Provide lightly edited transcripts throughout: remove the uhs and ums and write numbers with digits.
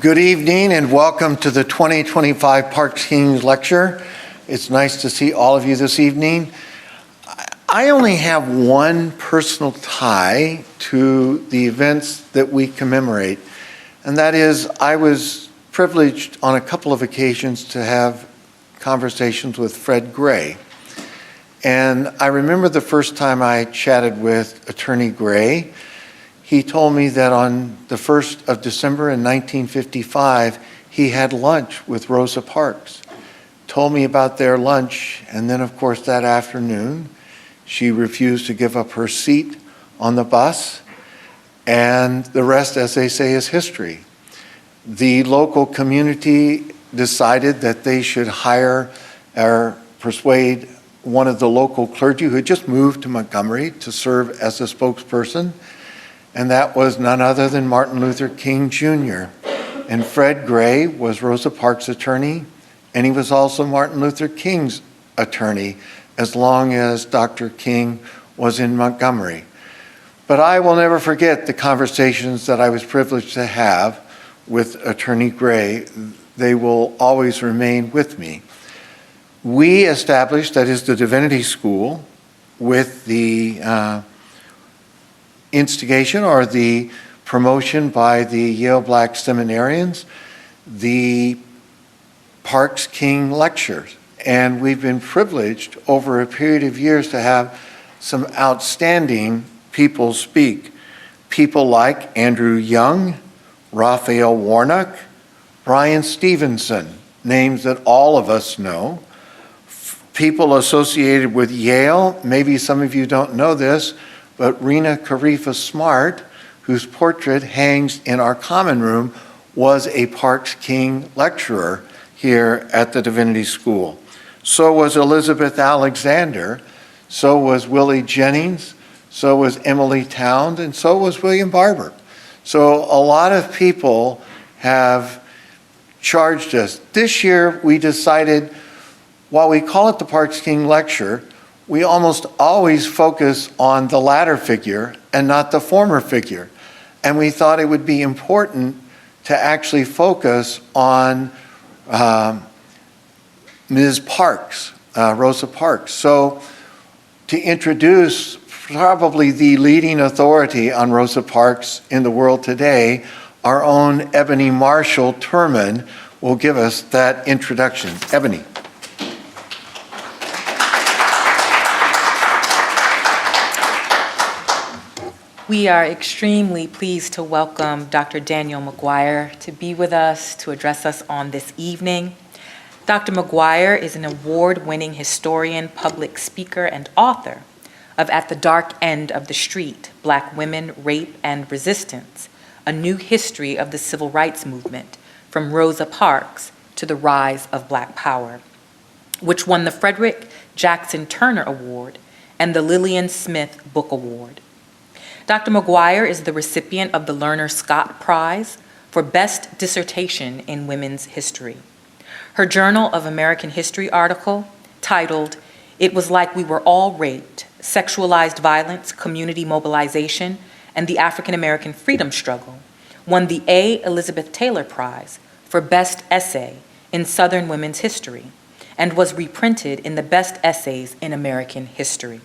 Good evening and welcome to the 2025 Parks Kings Lecture. It's nice to see all of you this evening. I only have one personal tie to the events that we commemorate, and that is I was privileged on a couple of occasions to have conversations with Fred Gray. And I remember the first time I chatted with Attorney Gray. He told me that on the 1st of December in 1955, he had lunch with Rosa Parks. Told me about their lunch, and then of course that afternoon, she refused to give up her seat on the bus, and the rest, as they say, is history. The local community decided that they should hire or persuade one of the local clergy who had just moved to Montgomery to serve as a spokesperson. And that was none other than Martin Luther King Jr. And Fred Gray was Rosa Parks' attorney, and he was also Martin Luther King's attorney as long as Dr. King was in Montgomery. But I will never forget the conversations that I was privileged to have with Attorney Gray. They will always remain with me. We established, that is the Divinity School, with the instigation or the promotion by the Yale Black seminarians, the Parks King Lectures. And we've been privileged over a period of years to have some outstanding people speak. People like Andrew Young, Raphael Warnock, Brian Stevenson, names that all of us know. People associated with Yale, maybe some of you don't know this, but Rena Karifa Smart, whose portrait hangs in our common room, was a Parks King lecturer here at the Divinity School. So was Elizabeth Alexander, so was Willie Jennings, so was Emily Tound, and so was William Barber. So a lot of people have charged us. This year we decided, while we call it the Parks King Lecture, we almost always focus on the latter figure and not the former figure. And we thought it would be important to actually focus on Ms. Parks, Rosa Parks. So to introduce probably the leading authority on Rosa Parks in the world today, our own Ebony Marshall Turman will give us that introduction. Ebony. We are extremely pleased to welcome Dr. Danielle McGuire to be with us, to address us on this evening. Dr. McGuire is an award-winning historian, public speaker, and author of At the Dark End of the Street, Black Women, Rape, and Resistance, a new history of the civil rights movement from Rosa Parks to the rise of Black Power, which won the Frederick Jackson Turner Award and the Lillian Smith Book Award. Dr. McGuire is the recipient of the Lerner Scott Prize for Best Dissertation in Women's History. Her Journal of American History article, titled, "It Was Like We Were All Raped, Sexualized Violence, Community Mobilization, and the African American Freedom Struggle," won the A. Elizabeth Taylor Prize for Best Essay in Southern Women's History, and was reprinted in the Best Essays in American History.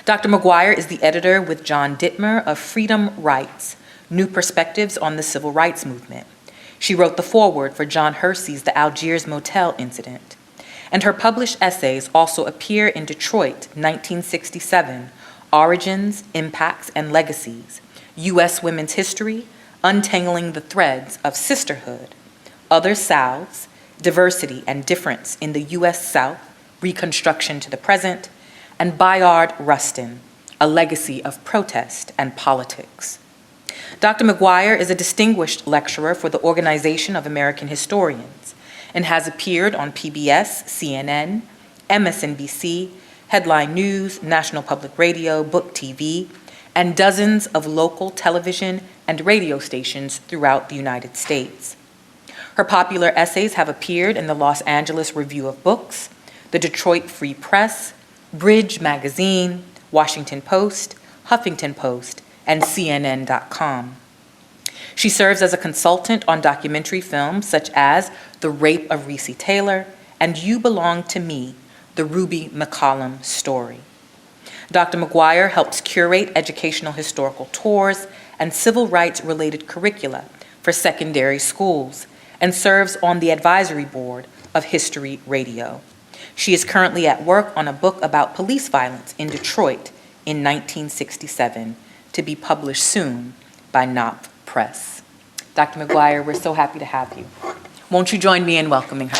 Dr. McGuire is the editor with John Dittmer of Freedom Rights, New Perspectives on the Civil Rights Movement. She wrote the foreword for John Hersey's The Algiers Motel Incident. And her published essays also appear in Detroit, 1967, Origins, Impacts, and Legacies, U.S. Women's History, Untangling the Threads of Sisterhood, Other Souths, Diversity and Difference in the U.S. South, Reconstruction to the Present, and Bayard Rustin, A Legacy of Protest and Politics. Dr. McGuire is a distinguished lecturer for the Organization of American Historians and has appeared on PBS, CNN, MSNBC, Headline News, National Public Radio, BookTV, and dozens of local television and radio stations throughout the United States. Her popular essays have appeared in the Los Angeles Review of Books, the Detroit Free Press, Bridge Magazine, Washington Post, Huffington Post, and CNN.com. She serves as a consultant on documentary films such as The Rape of Recy Taylor and You Belong to Me, the Ruby McCollum Story. Dr. McGuire helps curate educational historical tours and civil rights-related curricula for secondary schools and serves on the advisory board of History Radio. She is currently at work on a book about police violence in Detroit in 1967, to be published soon by Knopf Press. Dr. McGuire, we're so happy to have you. Won't you join me in welcoming her?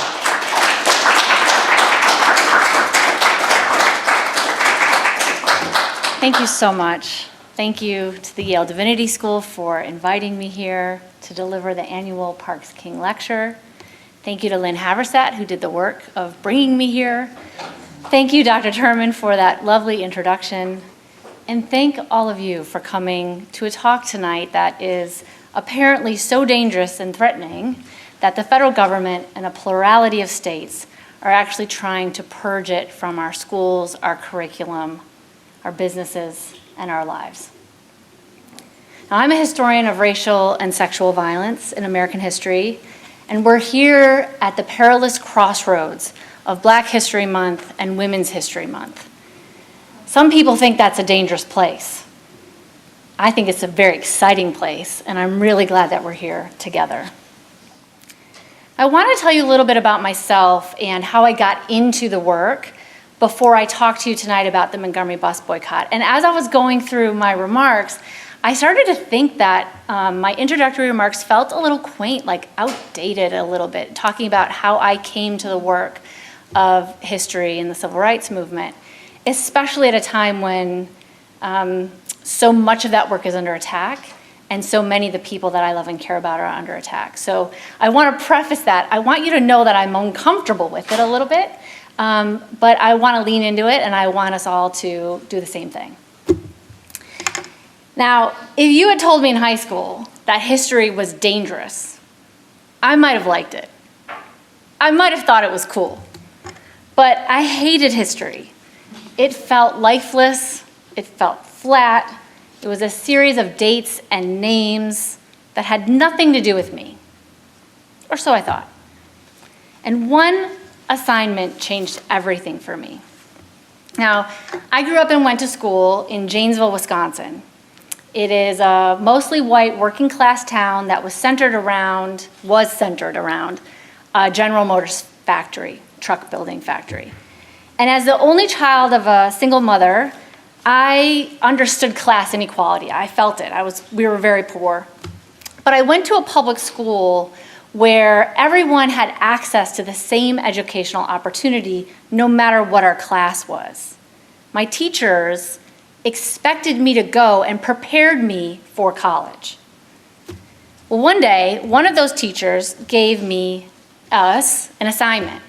Thank you so much. Thank you to the Yale Divinity School for inviting me here to deliver the annual Parks King Lecture. Thank you to Lynn Haversat, who did the work of bringing me here. Thank you, Dr. Turman, for that lovely introduction. And thank all of you for coming to a talk tonight that is apparently so dangerous and threatening that the federal government and a plurality of states are actually trying to purge it from our schools, our curriculum, our businesses, and our lives. Now, I'm a historian of racial and sexual violence in American history, and we're here at the perilous crossroads of Black History Month and Women's History Month. Some people think that's a dangerous place. I think it's a very exciting place, and I'm really glad that we're here together. I want to tell you a little bit about myself and how I got into the work before I talk to you tonight about the Montgomery bus boycott. And as I was going through my remarks, I started to think that my introductory remarks felt a little quaint, like outdated a little bit, talking about how I came to the work of history and the civil rights movement, especially at a time when so much of that work is under attack and so many of the people that I love and care about are under attack. So I want to preface that. I want you to know that I'm uncomfortable with it a little bit, but I want to lean into it and I want us all to do the same thing. Now, if you had told me in high school that history was dangerous, I might have liked it. I might have thought it was cool. But I hated history. It felt lifeless. It felt flat. It was a series of dates and names that had nothing to do with me. Or so I thought. And one assignment changed everything for me. Now, I grew up and went to school in Janesville, Wisconsin. It is a mostly white working class town that was centered around a General Motors factory, truck building factory. And as the only child of a single mother, I understood class inequality. I felt it. We were very poor. But I went to a public school where everyone had access to the same educational opportunity no matter what our class was. My teachers expected me to go and prepared me for college. Well, one day, one of those teachers gave us an assignment.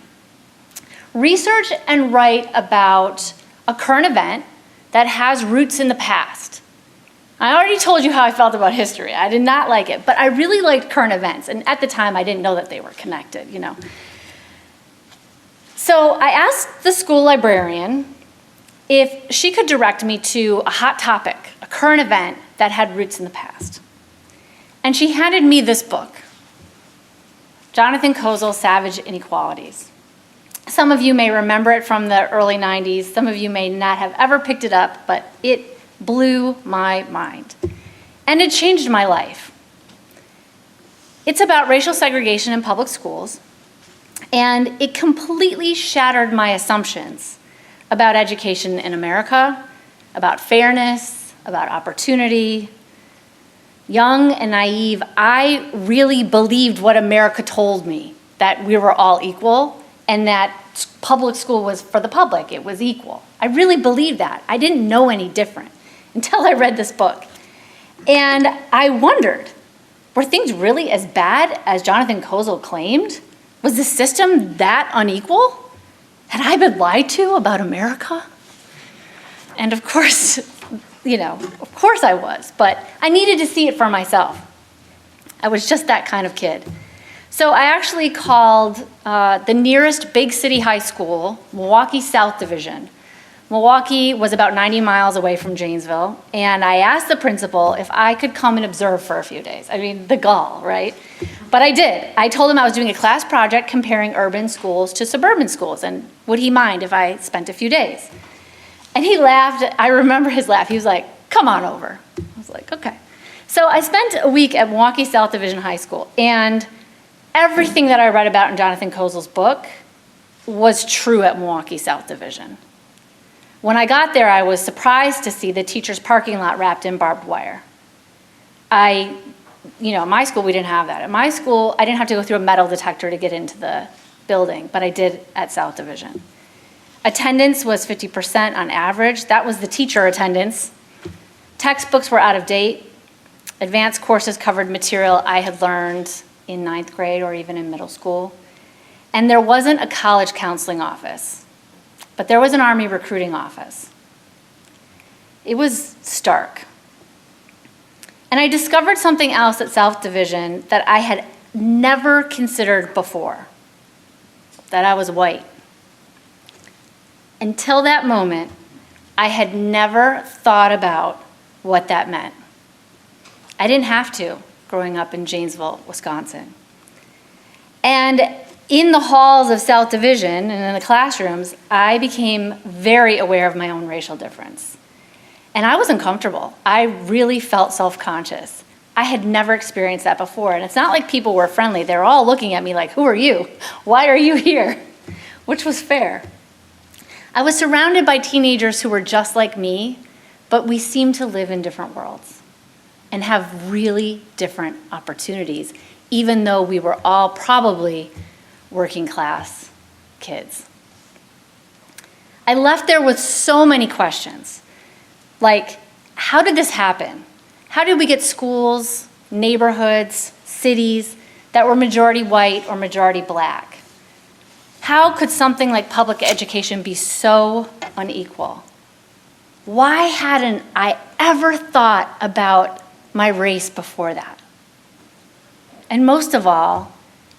Research and write about a current event that has roots in the past. I already told you how I felt about history. I did not like it, but I really liked current events, and at the time I didn't know that they were connected, So I asked the school librarian if she could direct me to a hot topic, a current event that had roots in the past. And she handed me this book, Jonathan Kozol's Savage Inequalities. Some of you may remember it from the early 90s. Some of you may not have ever picked it up, but it blew my mind. And it changed my life. It's about racial segregation in public schools, and it completely shattered my assumptions about education in America, about fairness, about opportunity. Young and naive, I really believed what America told me, that we were all equal and that public school was for the public, it was equal. I really believed that. I didn't know any different until I read this book. And I wondered, were things really as bad as Jonathan Kozol claimed? Was the system that unequal? Had I been lied to about America? And of course I was, but I needed to see it for myself. I was just that kind of kid. So I actually called the nearest big city high school, Milwaukee South Division, Milwaukee was about 90 miles away from Janesville, and I asked the principal if I could come and observe for a few days. I mean, the gall, right? But I did. I told him I was doing a class project comparing urban schools to suburban schools, and would he mind if I spent a few days? And he laughed. I remember his laugh. He was like, "Come on over." I was like, okay. So I spent a week at Milwaukee South Division High School, and everything that I read about in Jonathan Kozel's book was true at Milwaukee South Division. When I got there, I was surprised to see the teacher's parking lot wrapped in barbed wire. At my school, we didn't have that. At my school, I didn't have to go through a metal detector to get into the building, but I did at South Division. Attendance was 50% on average. That was the teacher attendance. Textbooks were out of date. Advanced courses covered material I had learned in 9th grade or even in middle school. And there wasn't a college counseling office, but there was an Army recruiting office. It was stark. And I discovered something else at South Division that I had never considered before, that I was white. Until that moment, I had never thought about what that meant. I didn't have to, growing up in Janesville, Wisconsin. And in the halls of South Division and in the classrooms, I became very aware of my own racial difference. And I was uncomfortable. I really felt self-conscious. I had never experienced that before. And it's not like people were friendly. They were all looking at me like, "Who are you? Why are you here?" Which was fair. I was surrounded by teenagers who were just like me, but we seemed to live in different worlds and have really different opportunities, even though we were all probably working class kids. I left there with so many questions, like, how did this happen? How did we get schools, neighborhoods, cities that were majority white or majority black? How could something like public education be so unequal? Why hadn't I ever thought about my race before that? And most of all,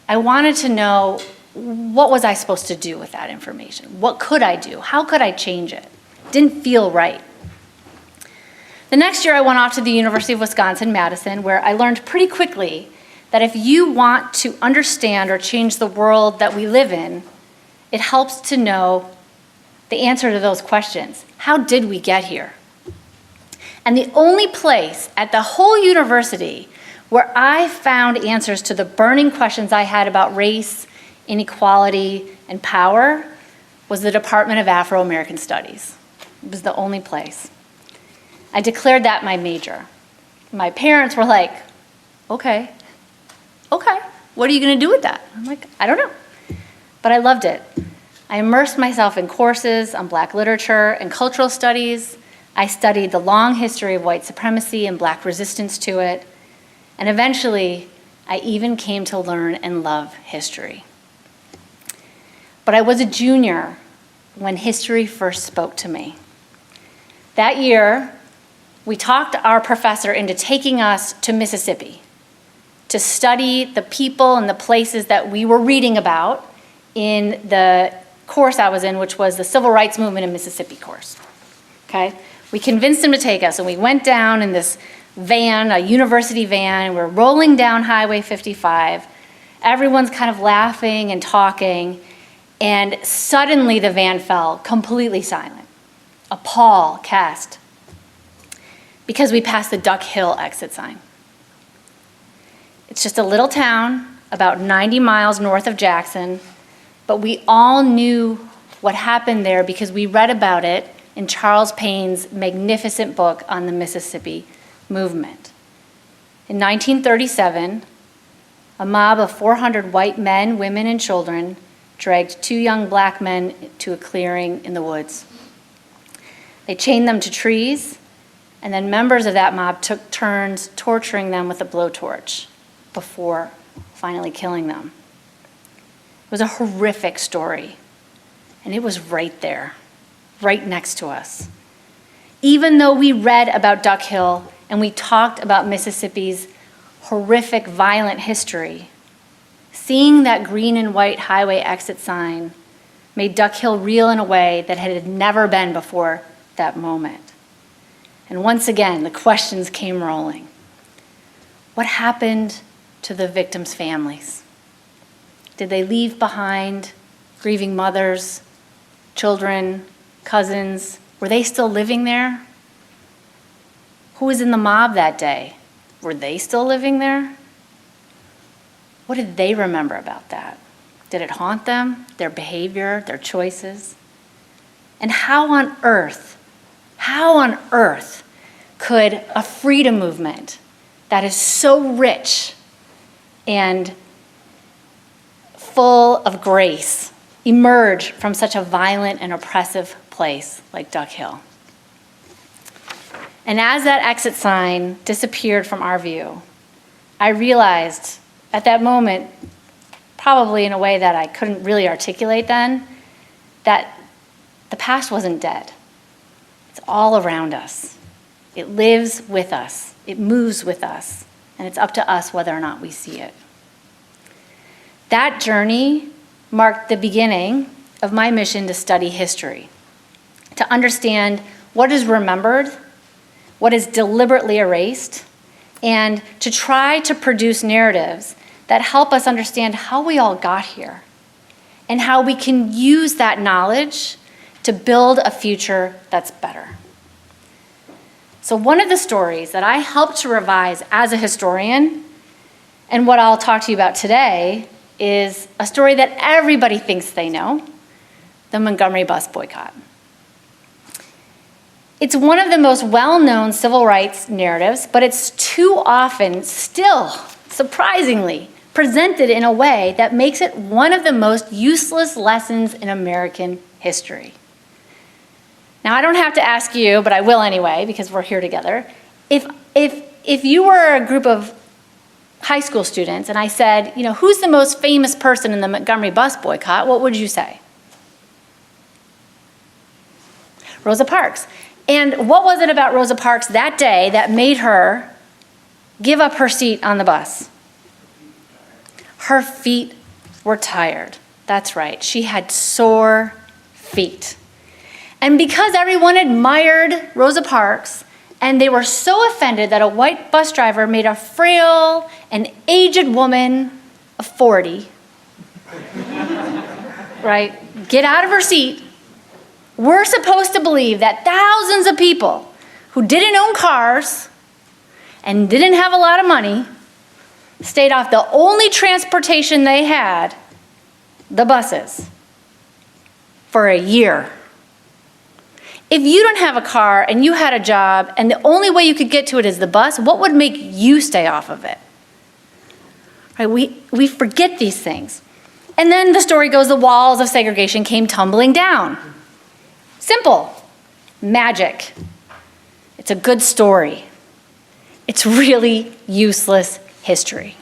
I wanted to know, what was I supposed to do with that information? What could I do? How could I change it? Didn't feel right. The next year I went off to the University of Wisconsin-Madison, where I learned pretty quickly that if you want to understand or change the world that we live in, it helps to know the answer to those questions. How did we get here? And the only place at the whole university where I found answers to the burning questions I had about race, inequality, and power was the Department of Afro-American Studies. It was the only place. I declared that my major. My parents were like, okay, what are you going to do with that? I'm like, I don't know. But I loved it. I immersed myself in courses on Black literature and cultural studies. I studied the long history of white supremacy and Black resistance to it. And eventually, I even came to learn and love history. But I was a junior when history first spoke to me. That year, we talked our professor into taking us to Mississippi to study the people and the places that we were reading about in the course I was in, which was the Civil Rights Movement in Mississippi course. Okay? We convinced him to take us, and we went down in this van, a university van, and we're rolling down Highway 55. Everyone's kind of laughing and talking, and suddenly the van fell completely silent. A pall cast because we passed the Duck Hill exit sign. It's just a little town about 90 miles north of Jackson, but we all knew what happened there because we read about it in Charles Payne's magnificent book on the Mississippi movement. In 1937, a mob of 400 white men, women, and children dragged 2 young Black men to a clearing in the woods. They chained them to trees, and then members of that mob took turns torturing them with a blowtorch before finally killing them. It was a horrific story, and it was right there, right next to us. Even though we read about Duck Hill and we talked about Mississippi's horrific, violent history, seeing that green and white highway exit sign made Duck Hill real in a way that it had never been before that moment. And once again, the questions came rolling. What happened to the victims' families? Did they leave behind grieving mothers, children, cousins? Were they still living there? Who was in the mob that day? Were they still living there? What did they remember about that? Did it haunt them, their behavior, their choices? And how on earth could a freedom movement that is so rich and full of grace emerge from such a violent and oppressive place like Duck Hill? And as that exit sign disappeared from our view, I realized at that moment, probably in a way that I couldn't really articulate then, that the past wasn't dead. It's all around us. It lives with us. It moves with us. And it's up to us whether or not we see it. That journey marked the beginning of my mission to study history, to understand what is remembered, what is deliberately erased, and to try to produce narratives that help us understand how we all got here and how we can use that knowledge to build a future that's better. So one of the stories that I helped to revise as a historian, and what I'll talk to you about today, is a story that everybody thinks they know, the Montgomery bus boycott. It's one of the most well-known civil rights narratives, but it's too often still, surprisingly, presented in a way that makes it one of the most useless lessons in American history. Now, I don't have to ask you, but I will anyway, because we're here together. If you were a group of high school students and I said, who's the most famous person in the Montgomery bus boycott, what would you say? Rosa Parks. And what was it about Rosa Parks that day that made her give up her seat on the bus? Her feet were tired. That's right. She had sore feet. And because everyone admired Rosa Parks, and they were so offended that a white bus driver made a frail and aged woman of 40, right, get out of her seat, we're supposed to believe that thousands of people who didn't own cars and didn't have a lot of money stayed off the only transportation they had, the buses, for a year. If you don't have a car and you had a job and the only way you could get to it is the bus, what would make you stay off of it? Right? We forget these things. And then the story goes, the walls of segregation came tumbling down. Simple. Magic. It's a good story. It's really useless history.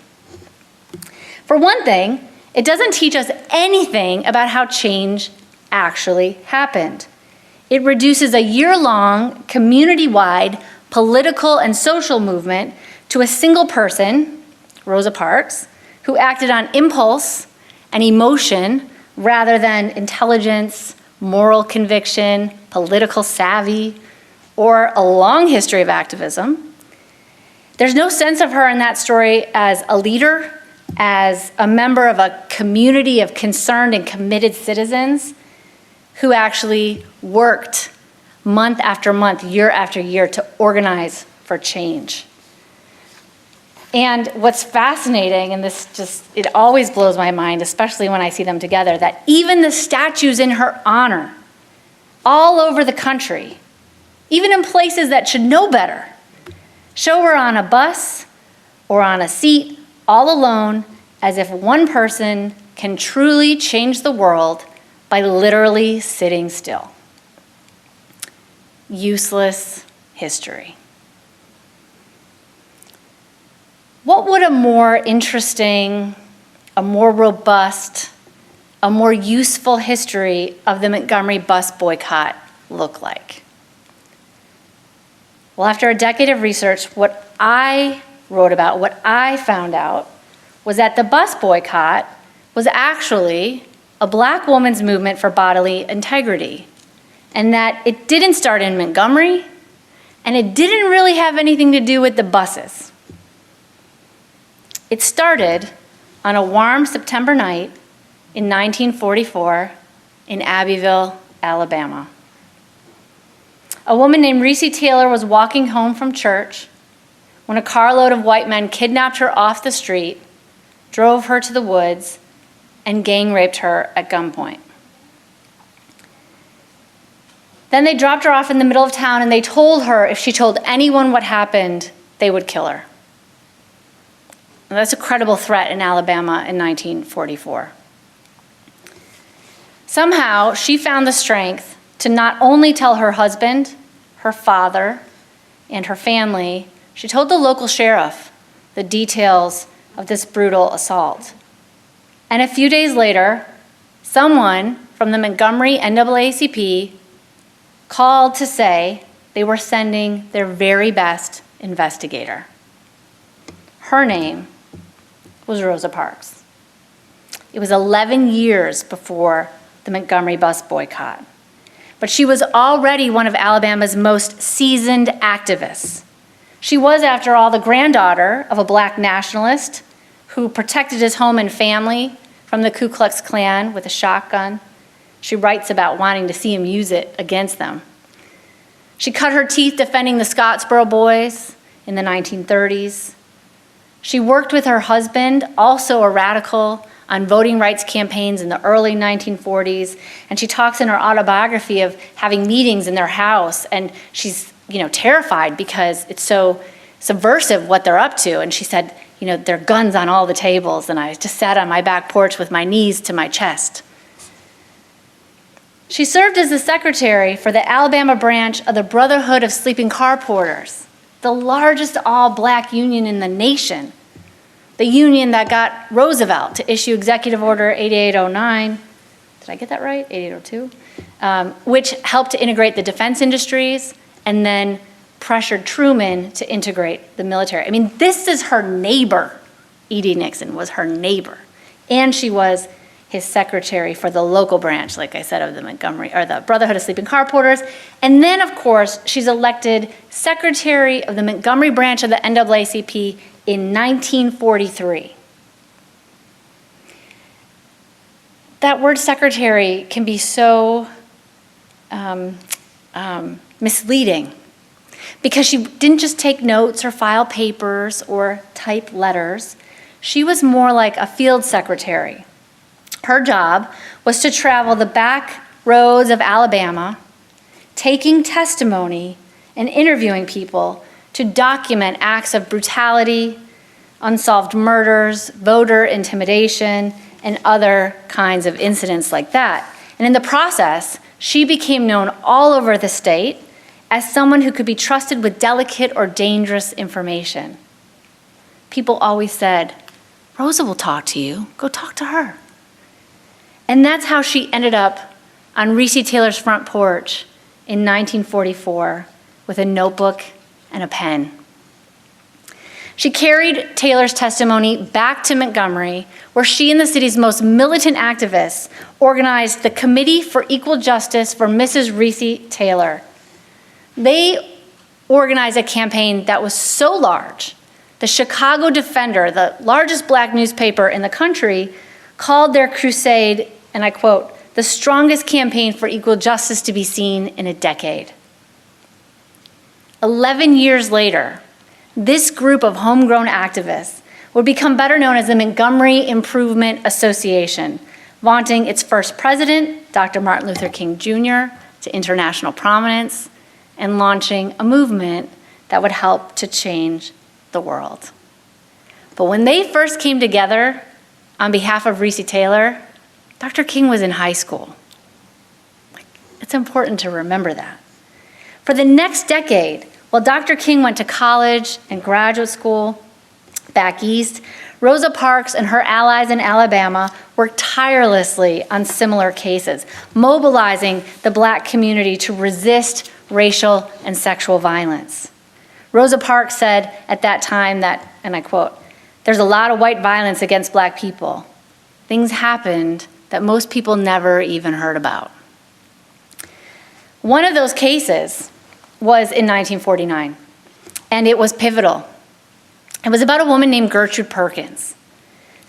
For one thing, it doesn't teach us anything about how change actually happened. It reduces a year-long, community-wide political and social movement to a single person, Rosa Parks, who acted on impulse and emotion rather than intelligence, moral conviction, political savvy, or a long history of activism. There's no sense of her in that story as a leader, as a member of a community of concerned and committed citizens who actually worked month after month, year after year to organize for change. And what's fascinating, and it always blows my mind, especially when I see them together, that even the statues in her honor, all over the country, even in places that should know better, show her on a bus or on a seat, all alone, as if one person can truly change the world by literally sitting still. Useless history. What would a more interesting, a more robust, a more useful history of the Montgomery bus boycott look like? Well, after a decade of research, what I wrote about, what I found out, was that the bus boycott was actually a Black woman's movement for bodily integrity, and that it didn't start in Montgomery, and it didn't really have anything to do with the buses. It started on a warm September night in 1944 in Abbeville, Alabama. A woman named Recy Taylor was walking home from church when a carload of white men kidnapped her off the street, drove her to the woods, and gang raped her at gunpoint. Then they dropped her off in the middle of town, and they told her if she told anyone what happened, they would kill her. And that's a credible threat in Alabama in 1944. Somehow, she found the strength to not only tell her husband, her father, and her family, she told the local sheriff the details of this brutal assault. And a few days later, someone from the Montgomery NAACP called to say they were sending their very best investigator. Her name was Rosa Parks. It was 11 years before the Montgomery bus boycott. But she was already one of Alabama's most seasoned activists. She was, after all, the granddaughter of a Black nationalist who protected his home and family from the Ku Klux Klan with a shotgun. She writes about wanting to see him use it against them. She cut her teeth defending the Scottsboro Boys in the 1930s. She worked with her husband, also a radical, on voting rights campaigns in the early 1940s, and she talks in her autobiography of having meetings in their house, and she's, terrified because it's so subversive what they're up to. And she said, there are guns on all the tables, and I just sat on my back porch with my knees to my chest. She served as the secretary for the Alabama branch of the Brotherhood of Sleeping Car Porters, the largest all-Black union in the nation. The union that got Roosevelt to issue Executive Order 8809, did I get that right? 8802? Which helped to integrate the defense industries and then pressured Truman to integrate the military. I mean, this is her neighbor. E.D. Nixon was her neighbor. And she was his secretary for the local branch, like I said, of the Montgomery, or the Brotherhood of Sleeping Car Porters. And then, of course, she's elected secretary of the Montgomery branch of the NAACP in 1943. That word secretary can be so misleading because she didn't just take notes or file papers or type letters. She was more like a field secretary. Her job was to travel the back roads of Alabama, taking testimony and interviewing people to document acts of brutality, unsolved murders, voter intimidation, and other kinds of incidents like that. And in the process, she became known all over the state as someone who could be trusted with delicate or dangerous information. People always said, Rosa will talk to you, go talk to her. And that's how she ended up on Recy Taylor's front porch in 1944 with a notebook and a pen. She carried Taylor's testimony back to Montgomery, where she and the city's most militant activists organized the Committee for Equal Justice for Mrs. Recy Taylor. They organized a campaign that was so large, the Chicago Defender, the largest Black newspaper in the country, called their crusade, and I quote, the strongest campaign for equal justice to be seen in a decade. 11 years later, this group of homegrown activists would become better known as the Montgomery Improvement Association, vaunting its first president, Dr. Martin Luther King Jr., to international prominence, and launching a movement that would help to change the world. But when they first came together on behalf of Recy Taylor, Dr. King was in high school. It's important to remember that. For the next decade, while Dr. King went to college and graduate school back east, Rosa Parks and her allies in Alabama worked tirelessly on similar cases, mobilizing the Black community to resist racial and sexual violence. Rosa Parks said at that time that, and I quote, "There's a lot of white violence against Black people. Things happened that most people never even heard about. One of those cases was in 1949, and it was pivotal. It was about a woman named Gertrude Perkins.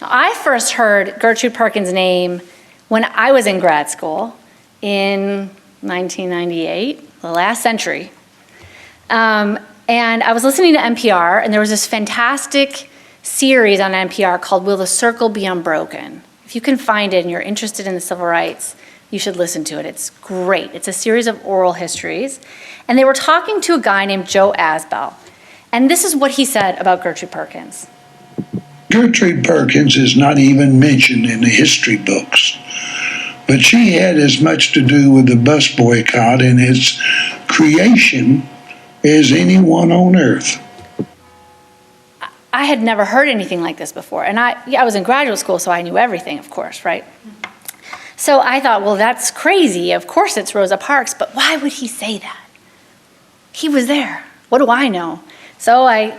Now, I first heard Gertrude Perkins' name when I was in grad school in 1998, the last century. And I was listening to NPR, and there was this fantastic series on NPR called Will the Circle Be Unbroken? If you can find it and you're interested in the civil rights, you should listen to it. It's great. It's a series of oral histories. And they were talking to a guy named Joe Asbell. And this is what he said about Gertrude Perkins. Gertrude Perkins is not even mentioned in the history books, but she had as much to do with the bus boycott and its creation as anyone on earth. I had never heard anything like this before. And I was in graduate school, so I knew everything, of course, right? So I thought, well, that's crazy. Of course it's Rosa Parks, but why would he say that? He was there. What do I know? So I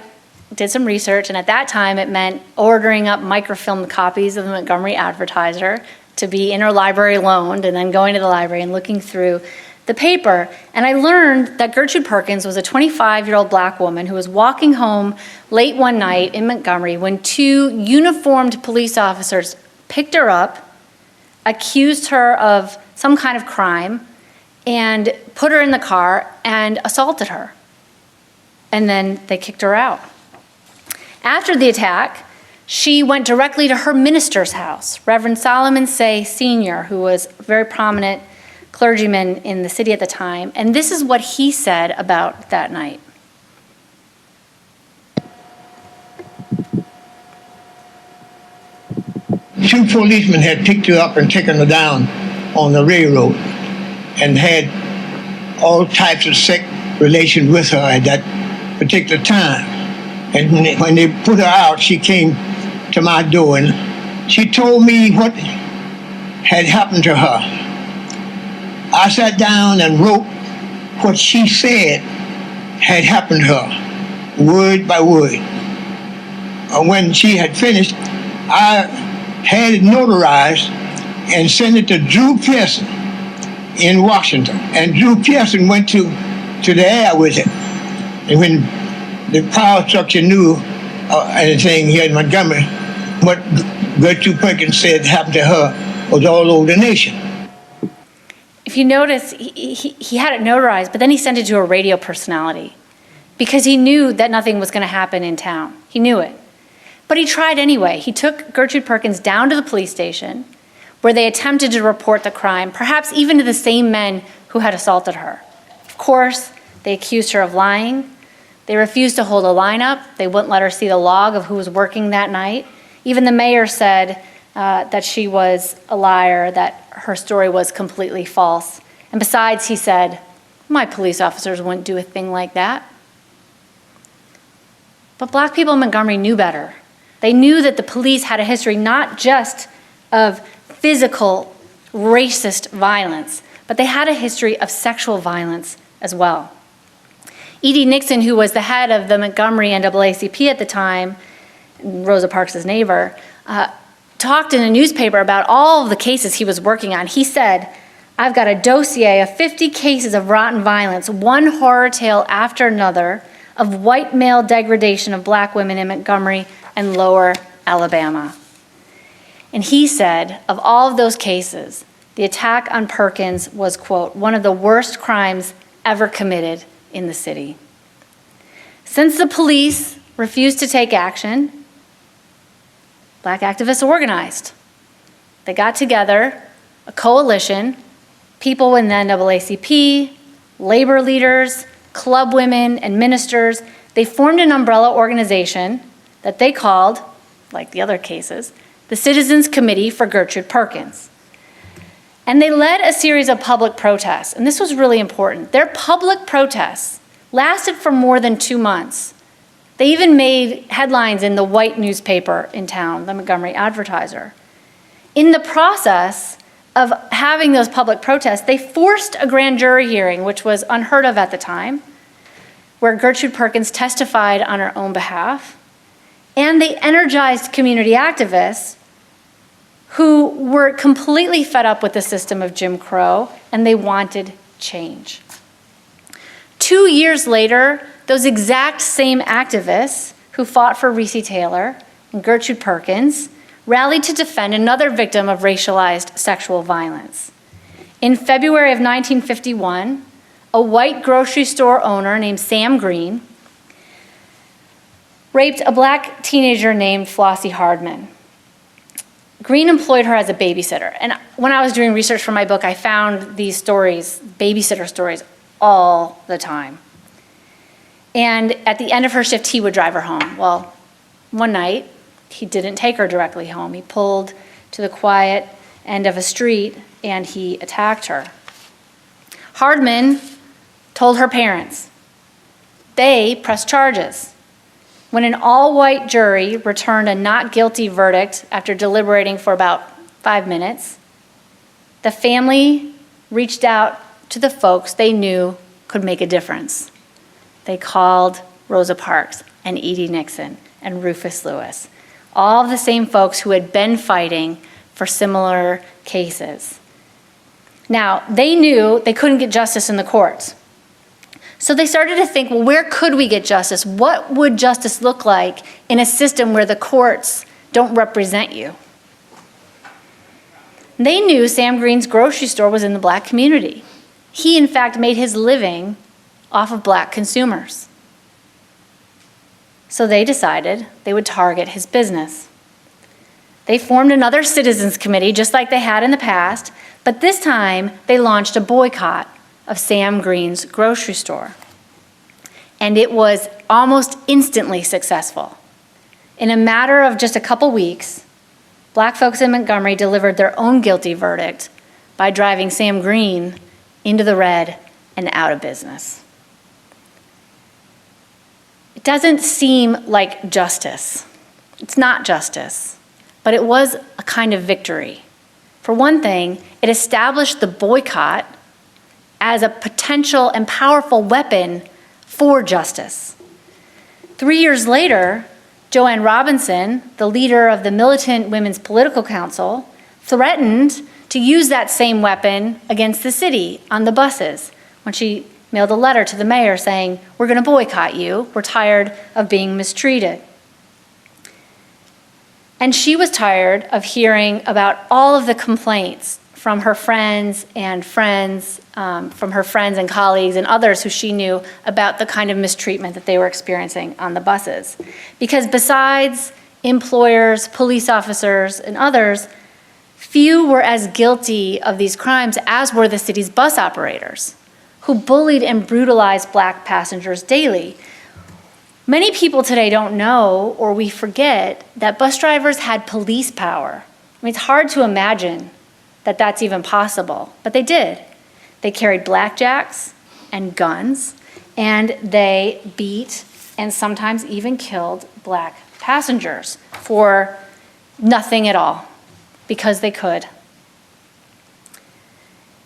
did some research, and at that time it meant ordering up microfilmed copies of the Montgomery Advertiser to be interlibrary loaned, and then going to the library and looking through the paper. And I learned that Gertrude Perkins was a 25-year-old black woman who was walking home late one night in Montgomery when two uniformed police officers picked her up, accused her of some kind of crime, and put her in the car and assaulted her. And then they kicked her out. After the attack, she went directly to her minister's house, Reverend Solomon Say Sr., who was a very prominent clergyman in the city at the time. And this is what he said about that night. Two policemen had picked her up and taken her down on the railroad and had all types of sex relations with her at that particular time. And when they put her out, she came to my door and she told me what had happened to her. I sat down and wrote what she said had happened to her, word by word. When she had finished, I had it notarized and sent it to Drew Pearson in Washington. And Drew Pearson went to the air with it. And when the power structure knew anything here in Montgomery, what Gertrude Perkins said happened to her was all over the nation. If you notice, he had it notarized, but then he sent it to a radio personality because he knew that nothing was going to happen in town. He knew it. But he tried anyway. He took Gertrude Perkins down to the police station where they attempted to report the crime, perhaps even to the same men who had assaulted her. Of course, they accused her of lying. They refused to hold a lineup. They wouldn't let her see the log of who was working that night. Even the mayor said that she was a liar, that her story was completely false. And besides, he said, my police officers wouldn't do a thing like that. But black people in Montgomery knew better. They knew that the police had a history not just of physical, racist violence, but they had a history of sexual violence as well. E.D. Nixon, who was the head of the Montgomery NAACP at the time, Rosa Parks' neighbor, talked in a newspaper about all of the cases he was working on. He said, I've got a dossier of 50 cases of rotten violence, one horror tale after another, of white male degradation of black women in Montgomery and Lower Alabama. And he said, of all of those cases, the attack on Perkins was, quote, one of the worst crimes ever committed in the city. Since the police refused to take action, black activists organized. They got together, a coalition, people in the NAACP, labor leaders, club women, and ministers. They formed an umbrella organization that they called, like the other cases, the Citizens Committee for Gertrude Perkins. And they led a series of public protests, and this was really important. Their public protests lasted for more than 2 months. They even made headlines in the white newspaper in town, the Montgomery Advertiser. In the process of having those public protests, they forced a grand jury hearing, which was unheard of at the time, where Gertrude Perkins testified on her own behalf, and they energized community activists who were completely fed up with the system of Jim Crow, and they wanted change. 2 years later, those exact same activists who fought for Recy Taylor and Gertrude Perkins rallied to defend another victim of racialized sexual violence. In February of 1951, a white grocery store owner named Sam Green raped a black teenager named Flossie Hardman. Green employed her as a babysitter. And when I was doing research for my book, I found these stories, babysitter stories, all the time. And at the end of her shift, he would drive her home. Well, one night, he didn't take her directly home. He pulled to the quiet end of a street and he attacked her. Hardman told her parents. They pressed charges. When an all-white jury returned a not guilty verdict after deliberating for about 5 minutes, the family reached out to the folks they knew could make a difference. They called Rosa Parks and Edie Nixon and Rufus Lewis, all the same folks who had been fighting for similar cases. Now, they knew they couldn't get justice in the courts. So they started to think, well, where could we get justice? What would justice look like in a system where the courts don't represent you? They knew Sam Green's grocery store was in the black community. He, in fact, made his living off of black consumers. So they decided they would target his business. They formed another citizens committee, just like they had in the past, but this time they launched a boycott of Sam Green's grocery store. And it was almost instantly successful. In a matter of just a couple weeks, black folks in Montgomery delivered their own guilty verdict by driving Sam Green into the red and out of business. It doesn't seem like justice. It's not justice, but it was a kind of victory. For one thing, it established the boycott as a potential and powerful weapon for justice. 3 years later, Joanne Robinson, the leader of the Militant Women's Political Council, threatened to use that same weapon against the city on the buses when she mailed a letter to the mayor saying, "We're going to boycott you. We're tired of being mistreated." And she was tired of hearing about all of the complaints from her friends and colleagues and others who she knew about the kind of mistreatment that they were experiencing on the buses. Because besides employers, police officers, and others, few were as guilty of these crimes as were the city's bus operators, who bullied and brutalized black passengers daily. Many people today don't know, or we forget, that bus drivers had police power. I mean, it's hard to imagine that that's even possible, but they did. They carried blackjacks and guns, and they beat and sometimes even killed black passengers for nothing at all, because they could.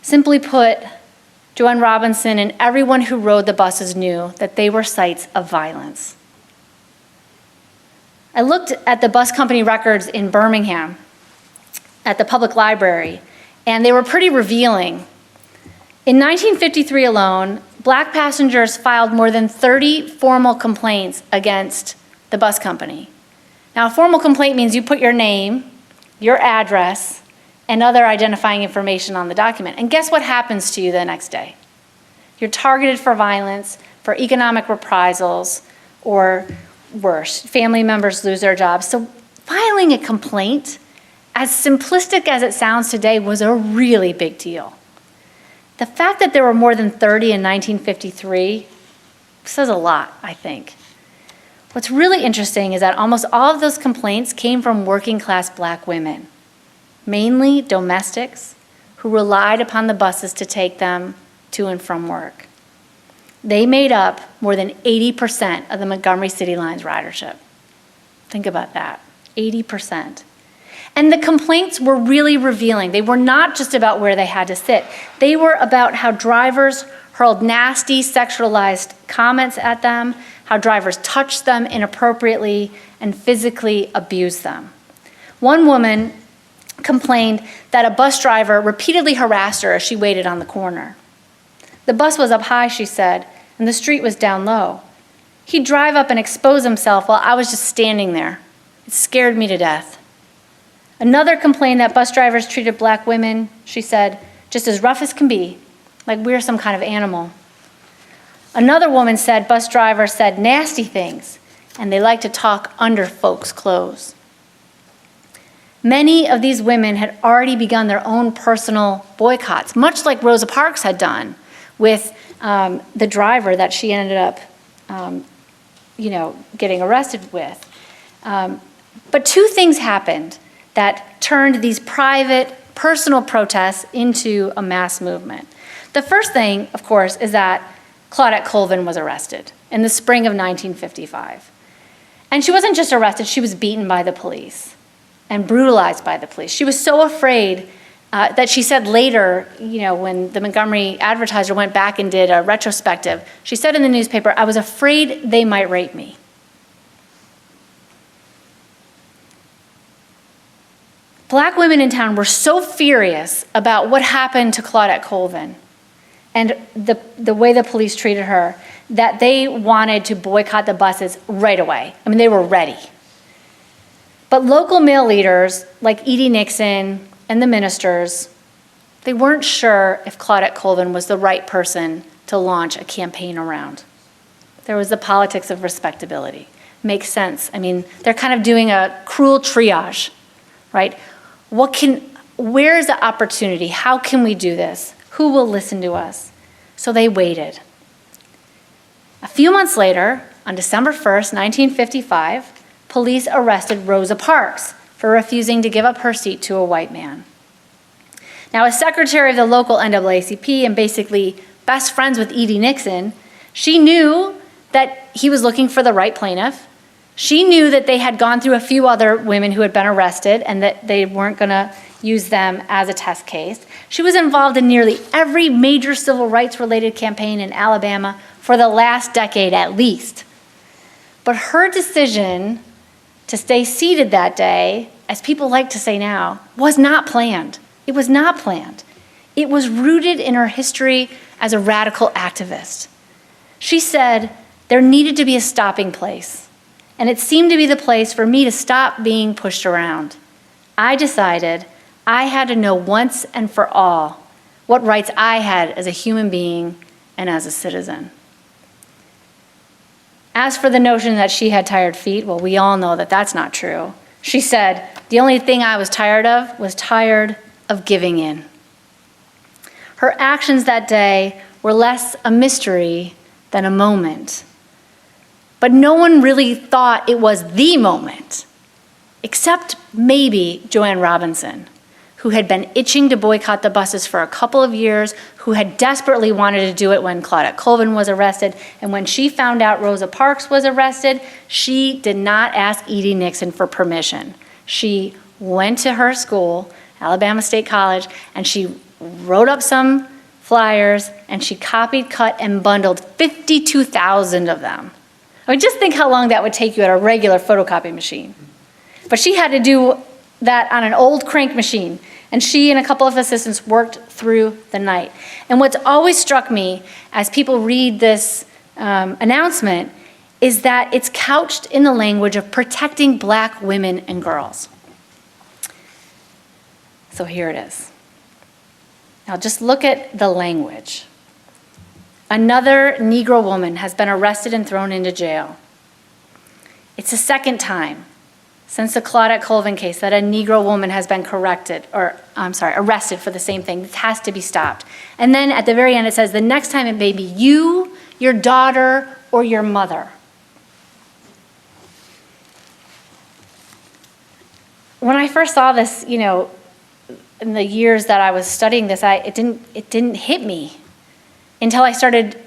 Simply put, Joanne Robinson and everyone who rode the buses knew that they were sites of violence. I looked at the bus company records in Birmingham at the public library, and they were pretty revealing. In 1953 alone, black passengers filed more than 30 formal complaints against the bus company. Now, a formal complaint means you put your name, your address, and other identifying information on the document. And guess what happens to you the next day? You're targeted for violence, for economic reprisals, or worse, family members lose their jobs. So filing a complaint, as simplistic as it sounds today, was a really big deal. The fact that there were more than 30 in 1953 says a lot, I think. What's really interesting is that almost all of those complaints came from working class black women, mainly domestics who relied upon the buses to take them to and from work. They made up more than 80% of the Montgomery City Line's ridership. Think about that, 80%. And the complaints were really revealing. They were not just about where they had to sit. They were about how drivers hurled nasty, sexualized comments at them, how drivers touched them inappropriately and physically abused them. One woman complained that a bus driver repeatedly harassed her as she waited on the corner. The bus was up high, she said, and the street was down low. He'd drive up and expose himself while I was just standing there. It scared me to death. Another complained that bus drivers treated black women, she said, just as rough as can be, like we're some kind of animal. Another woman said bus drivers said nasty things, and they like to talk under folks' clothes. Many of these women had already begun their own personal boycotts, much like Rosa Parks had done with the driver that she ended up, getting arrested with. But two things happened that turned these private, personal protests into a mass movement. The first thing, of course, is that Claudette Colvin was arrested in the spring of 1955. And she wasn't just arrested, she was beaten by the police and brutalized by the police. She was so afraid that she said later, when the Montgomery Advertiser went back and did a retrospective, she said in the newspaper, "I was afraid they might rape me." Black women in town were so furious about what happened to Claudette Colvin and the way the police treated her that they wanted to boycott the buses right away. I mean, they were ready. But local male leaders like Edie Nixon and the ministers, they weren't sure if Claudette Colvin was the right person to launch a campaign around. There was the politics of respectability. Makes sense. I mean, they're kind of doing a cruel triage, right? Where is the opportunity? How can we do this? Who will listen to us? So they waited. A few months later, on December 1st, 1955, police arrested Rosa Parks for refusing to give up her seat to a white man. Now, as secretary of the local NAACP and basically best friends with Edie Nixon, she knew that he was looking for the right plaintiff. She knew that they had gone through a few other women who had been arrested and that they weren't going to use them as a test case. She was involved in nearly every major civil rights-related campaign in Alabama for the last decade at least. But her decision to stay seated that day, as people like to say now, was not planned. It was not planned. It was rooted in her history as a radical activist. She said there needed to be a stopping place, and it seemed to be the place for me to stop being pushed around. I decided I had to know once and for all what rights I had as a human being and as a citizen. As for the notion that she had tired feet, well, we all know that that's not true. She said, the only thing I was tired of giving in. Her actions that day were less a mystery than a moment. But no one really thought it was the moment, except maybe Joanne Robinson, who had been itching to boycott the buses for a couple of years, who had desperately wanted to do it when Claudette Colvin was arrested, and when she found out Rosa Parks was arrested, she did not ask Edie Nixon for permission. She went to her school, Alabama State College, and she wrote up some flyers, and she copied, cut, and bundled 52,000 of them. I mean, just think how long that would take you at a regular photocopy machine. But she had to do that on an old crank machine, and she and a couple of assistants worked through the night. And what's always struck me as people read this announcement is that it's couched in the language of protecting Black women and girls. So here it is. Now just look at the language. Another Negro woman has been arrested and thrown into jail. It's the second time since the Claudette Colvin case that a Negro woman has been arrested for the same thing. This has to be stopped. And then at the very end it says, the next time it may be you, your daughter, or your mother. When I first saw this, in the years that I was studying this, it didn't hit me until I started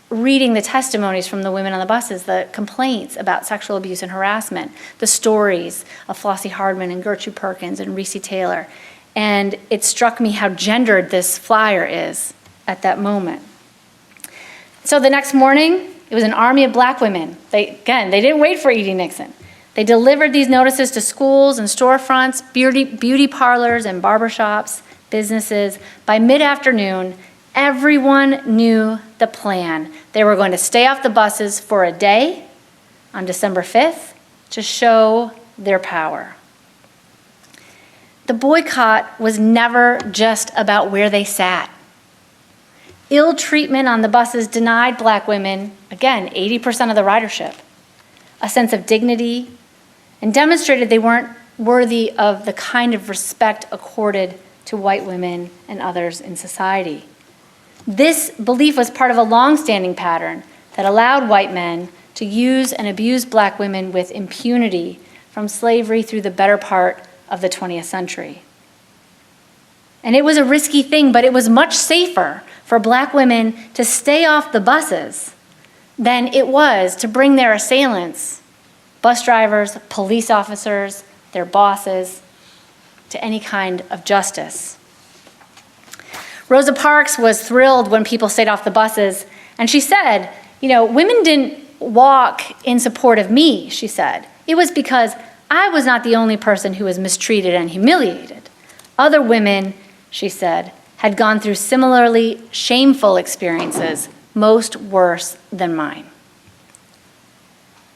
reading the testimonies from the women on the buses, the complaints about sexual abuse and harassment, the stories of Flossie Hardman and Gertrude Perkins and Recy Taylor. And it struck me how gendered this flyer is at that moment. So the next morning, it was an army of Black women. They didn't wait for Edie Nixon. They delivered these notices to schools and storefronts, beauty parlors and barbershops, businesses. By mid-afternoon, everyone knew the plan. They were going to stay off the buses for a day on December 5th to show their power. The boycott was never just about where they sat. Ill treatment on the buses denied Black women, again, 80% of the ridership, a sense of dignity, and demonstrated they weren't worthy of the kind of respect accorded to white women and others in society. This belief was part of a long-standing pattern that allowed white men to use and abuse Black women with impunity from slavery through the better part of the 20th century. And it was a risky thing, but it was much safer for Black women to stay off the buses than it was to bring their assailants, bus drivers, police officers, their bosses, to any kind of justice. Rosa Parks was thrilled when people stayed off the buses, and she said, women didn't walk in support of me, she said. It was because I was not the only person who was mistreated and humiliated. Other women, she said, had gone through similarly shameful experiences, most worse than mine.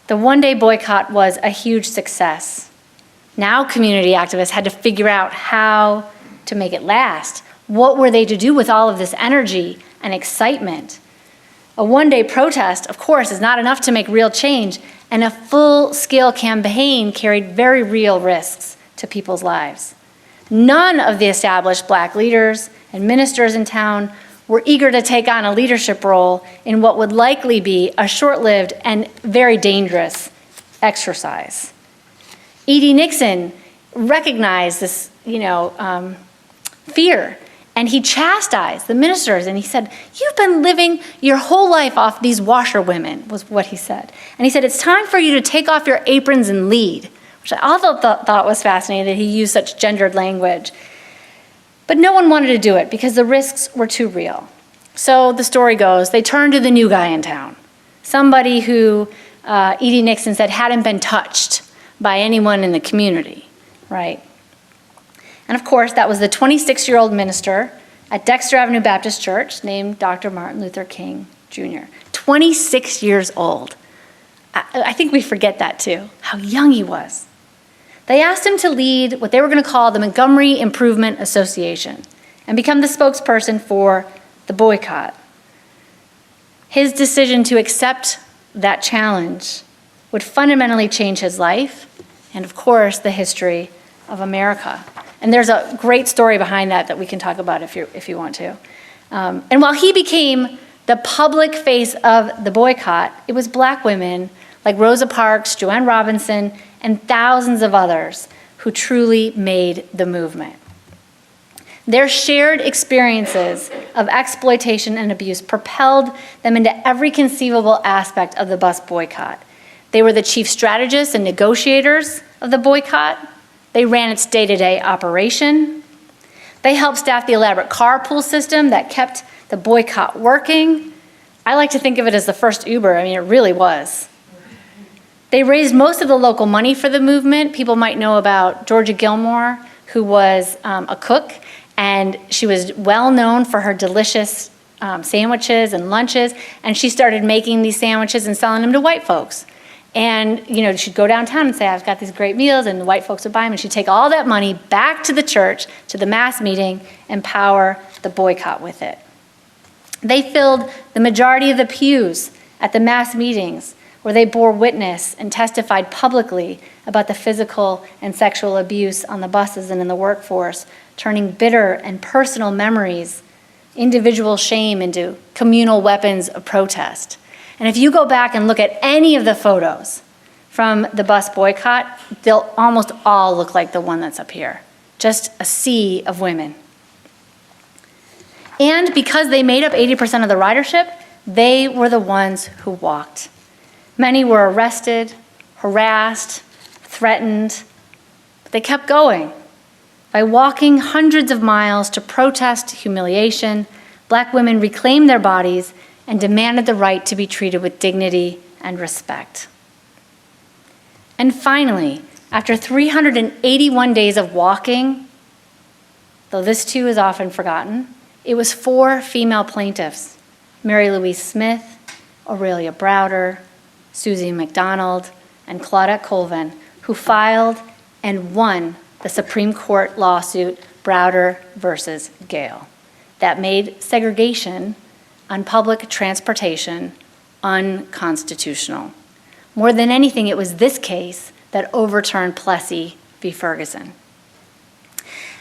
The one-day boycott was a huge success. Now community activists had to figure out how to make it last. What were they to do with all of this energy and excitement? A one-day protest, of course, is not enough to make real change, and a full-scale campaign carried very real risks to people's lives. None of the established Black leaders and ministers in town were eager to take on a leadership role in what would likely be a short-lived and very dangerous exercise. E.D. Nixon recognized this, fear, and he chastised the ministers, and he said, "You've been living your whole life off these washerwomen," was what he said. And he said, "It's time for you to take off your aprons and lead," which I also thought was fascinating that he used such gendered language. But no one wanted to do it because the risks were too real. So the story goes, they turned to the new guy in town, somebody who E.D. Nixon said hadn't been touched by anyone in the community, right? And of course, that was the 26-year-old minister at Dexter Avenue Baptist Church named Dr. Martin Luther King Jr. 26 years old. I think we forget that too, how young he was. They asked him to lead what they were going to call the Montgomery Improvement Association and become the spokesperson for the boycott. His decision to accept that challenge would fundamentally change his life and, of course, the history of America. And there's a great story behind that we can talk about if you want to. And while he became the public face of the boycott, it was Black women like Rosa Parks, Joanne Robinson, and thousands of others who truly made the movement. Their shared experiences of exploitation and abuse propelled them into every conceivable aspect of the bus boycott. They were the chief strategists and negotiators of the boycott. They ran its day-to-day operation. They helped staff the elaborate carpool system that kept the boycott working. I like to think of it as the first Uber. I mean, it really was. They raised most of the local money for the movement. People might know about Georgia Gilmore, who was a cook, and she was well known for her delicious sandwiches and lunches, and she started making these sandwiches and selling them to white folks. And, she'd go downtown and say, "I've got these great meals," and the white folks would buy them, and she'd take all that money back to the church, to the mass meeting, and power the boycott with it. They filled the majority of the pews at the mass meetings, where they bore witness and testified publicly about the physical and sexual abuse on the buses and in the workforce, turning bitter and personal memories, individual shame into communal weapons of protest. And if you go back and look at any of the photos from the bus boycott, they'll almost all look like the one that's up here. Just a sea of women. And because they made up 80% of the ridership, they were the ones who walked. Many were arrested, harassed, threatened, but they kept going. By walking hundreds of miles to protest humiliation, Black women reclaimed their bodies and demanded the right to be treated with dignity and respect. And finally, after 381 days of walking, though this too is often forgotten, it was 4 female plaintiffs, Mary Louise Smith, Aurelia Browder, Susie McDonald, and Claudette Colvin, who filed and won the Supreme Court lawsuit Browder versus Gale that made segregation on public transportation unconstitutional. More than anything, it was this case that overturned Plessy v. Ferguson.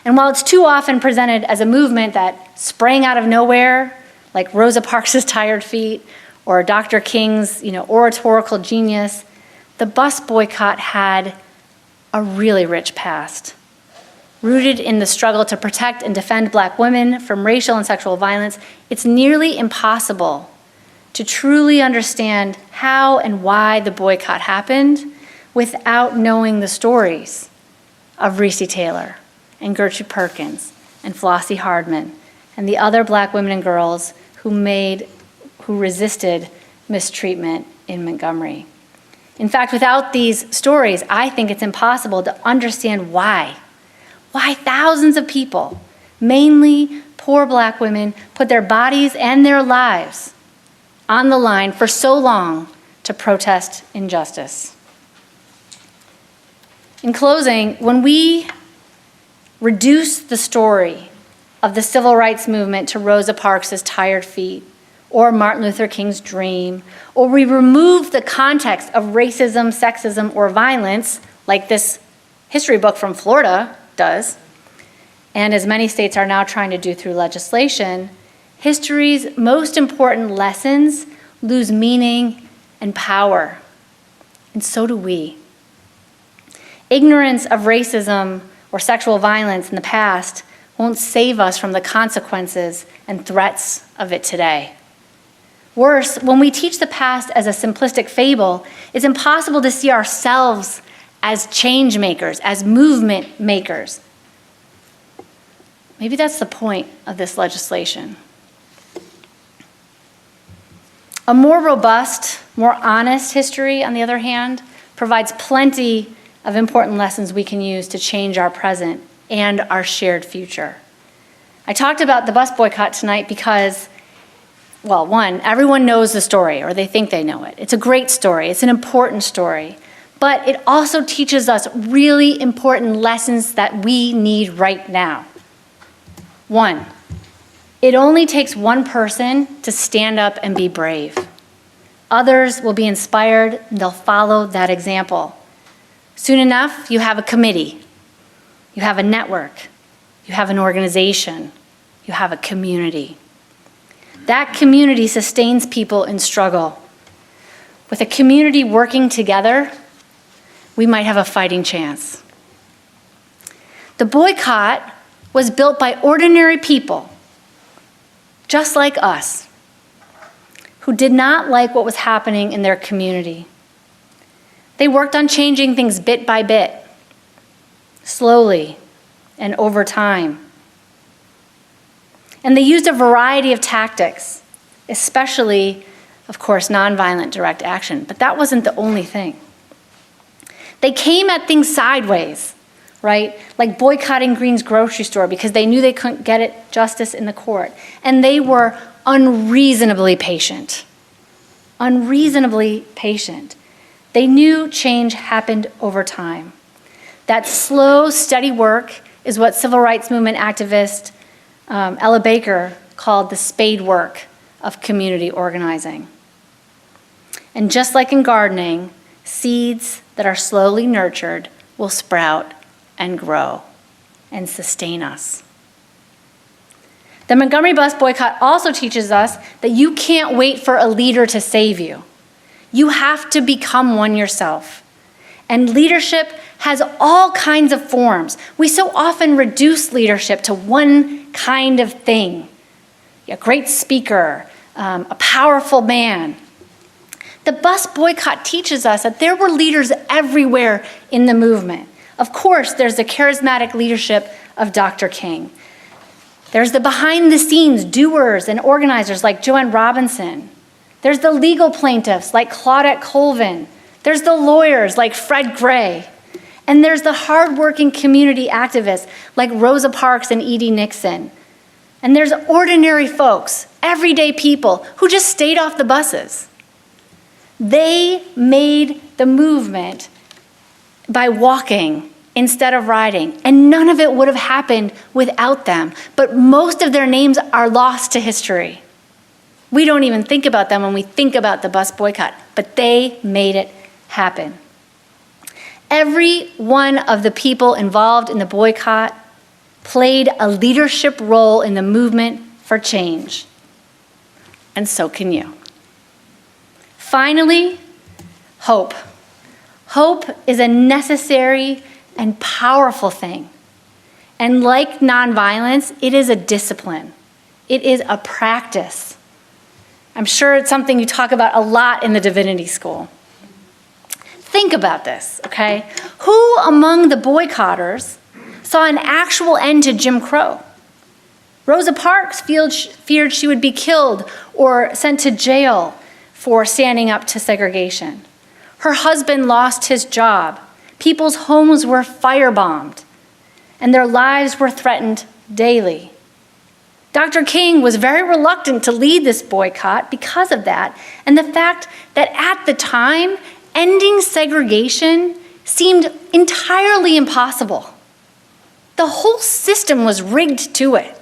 And while it's too often presented as a movement that sprang out of nowhere, like Rosa Parks' tired feet or Dr. King's, oratorical genius, the bus boycott had a really rich past. Rooted in the struggle to protect and defend Black women from racial and sexual violence, it's nearly impossible to truly understand how and why the boycott happened without knowing the stories of Recy Taylor and Gertrude Perkins and Flossie Hardman and the other Black women and girls who resisted mistreatment in Montgomery. In fact, without these stories, I think it's impossible to understand why thousands of people, mainly poor Black women, put their bodies and their lives on the line for so long to protest injustice. In closing, when we reduce the story of the civil rights movement to Rosa Parks' tired feet, or Martin Luther King's dream, or we remove the context of racism, sexism, or violence, like this history book from Florida does, and as many states are now trying to do through legislation, history's most important lessons lose meaning and power, and so do we. Ignorance of racism or sexual violence in the past won't save us from the consequences and threats of it today. Worse, when we teach the past as a simplistic fable, it's impossible to see ourselves as change makers, as movement makers. Maybe that's the point of this legislation. A more robust, more honest history, on the other hand, provides plenty of important lessons we can use to change our present and our shared future. I talked about the bus boycott tonight because, well, one, everyone knows the story, or they think they know it. It's a great story. It's an important story. But it also teaches us really important lessons that we need right now. One, it only takes one person to stand up and be brave. Others will be inspired, and they'll follow that example. Soon enough, you have a committee, you have a network, you have an organization, you have a community. That community sustains people in struggle. With a community working together, we might have a fighting chance. The boycott was built by ordinary people, just like us, who did not like what was happening in their community. They worked on changing things bit by bit, slowly and over time. And they used a variety of tactics, especially, of course, nonviolent direct action. But that wasn't the only thing. They came at things sideways, right? Like boycotting Green's grocery store because they knew they couldn't get it justice in the court. And they were unreasonably patient. Unreasonably patient. They knew change happened over time. That slow, steady work is what civil rights movement activist Ella Baker called the spade work of community organizing. And just like in gardening, seeds that are slowly nurtured will sprout and grow and sustain us. The Montgomery bus boycott also teaches us that you can't wait for a leader to save you. You have to become one yourself. And leadership has all kinds of forms. We so often reduce leadership to one kind of thing. A great speaker, a powerful man. The bus boycott teaches us that there were leaders everywhere in the movement. Of course, there's the charismatic leadership of Dr. King. There's the behind-the-scenes doers and organizers like Joanne Robinson. There's the legal plaintiffs like Claudette Colvin, There's the lawyers like Fred Gray. And there's the hardworking community activists like Rosa Parks and Edie Nixon. And there's ordinary folks, everyday people, who just stayed off the buses. They made the movement by walking instead of riding, and none of it would have happened without them. But most of their names are lost to history. We don't even think about them when we think about the bus boycott, but they made it happen. Every one of the people involved in the boycott played a leadership role in the movement for change. And so can you. Finally, hope. Hope is a necessary and powerful thing. And like nonviolence, it is a discipline. It is a practice. I'm sure it's something you talk about a lot in the Divinity School. Think about this, okay? Who among the boycotters saw an actual end to Jim Crow? Rosa Parks feared she would be killed or sent to jail for standing up to segregation. Her husband lost his job. People's homes were firebombed, and their lives were threatened daily. Dr. King was very reluctant to lead this boycott because of that, and the fact that at the time, ending segregation seemed entirely impossible. The whole system was rigged to it.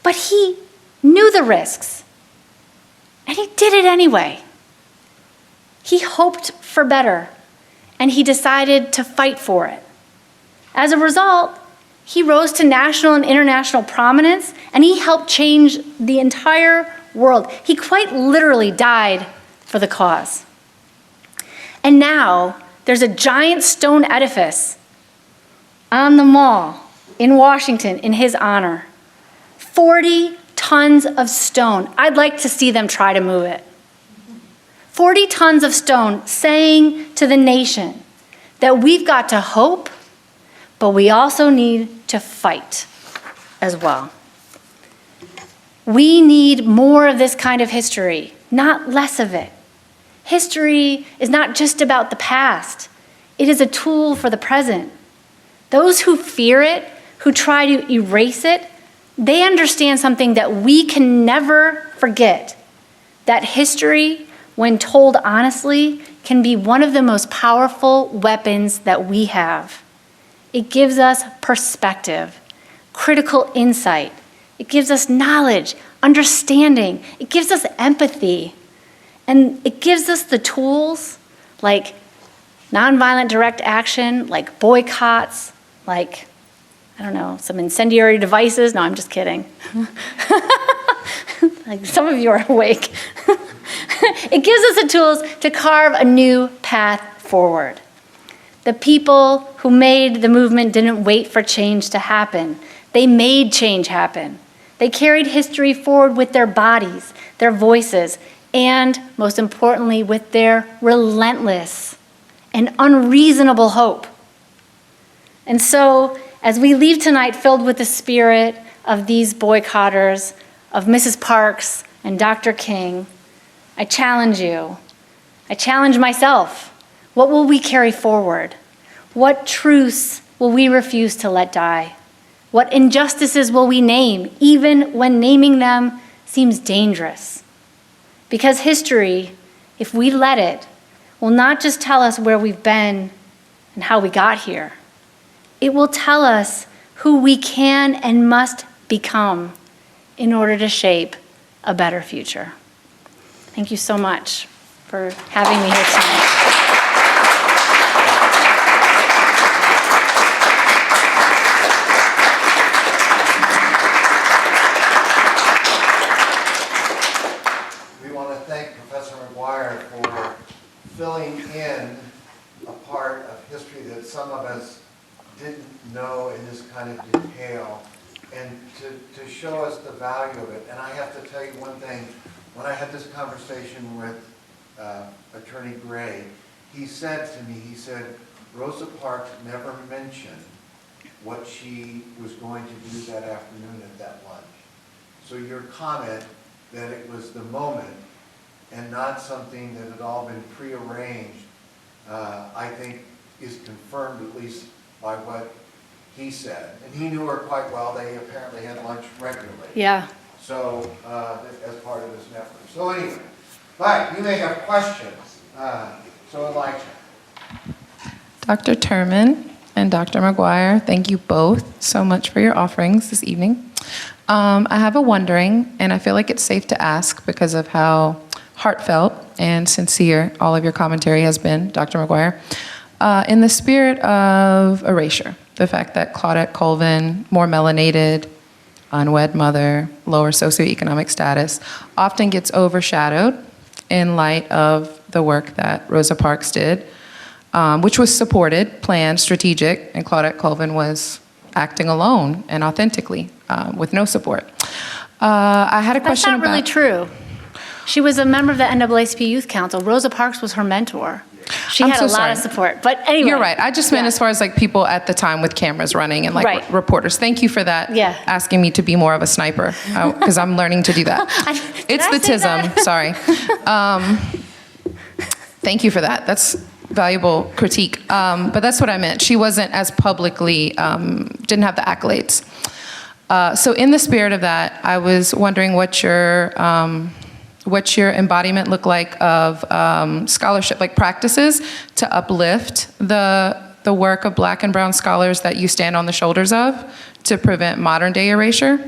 But he knew the risks, and he did it anyway. He hoped for better, and he decided to fight for it. As a result, he rose to national and international prominence, and he helped change the entire world. He quite literally died for the cause. And now there's a giant stone edifice on the Mall in Washington in his honor. 40 tons of stone. I'd like to see them try to move it. 40 tons of stone saying to the nation that we've got to hope, but we also need to fight as well. We need more of this kind of history, not less of it. History is not just about the past. It is a tool for the present. Those who fear it, who try to erase it, they understand something that we can never forget, that history, when told honestly, can be one of the most powerful weapons that we have. It gives us perspective, critical insight. It gives us knowledge, understanding. It gives us empathy. And it gives us the tools like nonviolent direct action, like boycotts, like, I don't know, some incendiary devices. No, I'm just kidding. Like some of you are awake. It gives us the tools to carve a new path forward. The people who made the movement didn't wait for change to happen. They made change happen. They carried history forward with their bodies, their voices, and most importantly, with their relentless and unreasonable hope. And so, as we leave tonight filled with the spirit of these boycotters, of Mrs. Parks and Dr. King, I challenge you. I challenge myself. What will we carry forward? What truths will we refuse to let die? What injustices will we name, even when naming them seems dangerous? Because history, if we let it, will not just tell us where we've been and how we got here. It will tell us who we can and must become in order to shape a better future. Thank you so much for having me here tonight. We want to thank Professor McGuire for filling in a part of history that some of us didn't know in this kind of detail, and to show us the value of it. And I have to tell you one thing. When I had this conversation with Attorney Gray, he said to me, he said, Rosa Parks never mentioned what she was going to do that afternoon at that lunch. So your comment that it was the moment and not something that had all been prearranged, I think is confirmed at least by what he said. And he knew her quite well. They apparently had lunch regularly. Yeah. So, as part of this network. So anyway, but you may have questions. So Elijah. Dr. Turman and Dr. McGuire, thank you both so much for your offerings this evening. I have a wondering, and I feel like it's safe to ask because of how heartfelt and sincere all of your commentary has been, Dr. McGuire. In the spirit of erasure, the fact that Claudette Colvin, more melanated, unwed mother, lower socioeconomic status, often gets overshadowed in light of the work that Rosa Parks did, which was supported, planned, strategic, and Claudette Colvin was acting alone and authentically with no support. I had a question about... That's not really true. She was a member of the NAACP Youth Council. Rosa Parks was her mentor. She I'm had so a lot sorry. of support. But anyway. You're right. I just meant as far as like people at the time with cameras running and like Right. reporters. Thank you for that. Yeah. Asking me to be more of a sniper because I'm learning to do that. Did It's I the say tism. that? Sorry. Thank you for that. That's valuable critique. But that's what I meant. She wasn't as publicly, didn't have the accolades. So in the spirit of that, I was wondering what your embodiment looked like of scholarship, like practices to uplift the work of Black and brown scholars that you stand on the shoulders of to prevent modern day erasure.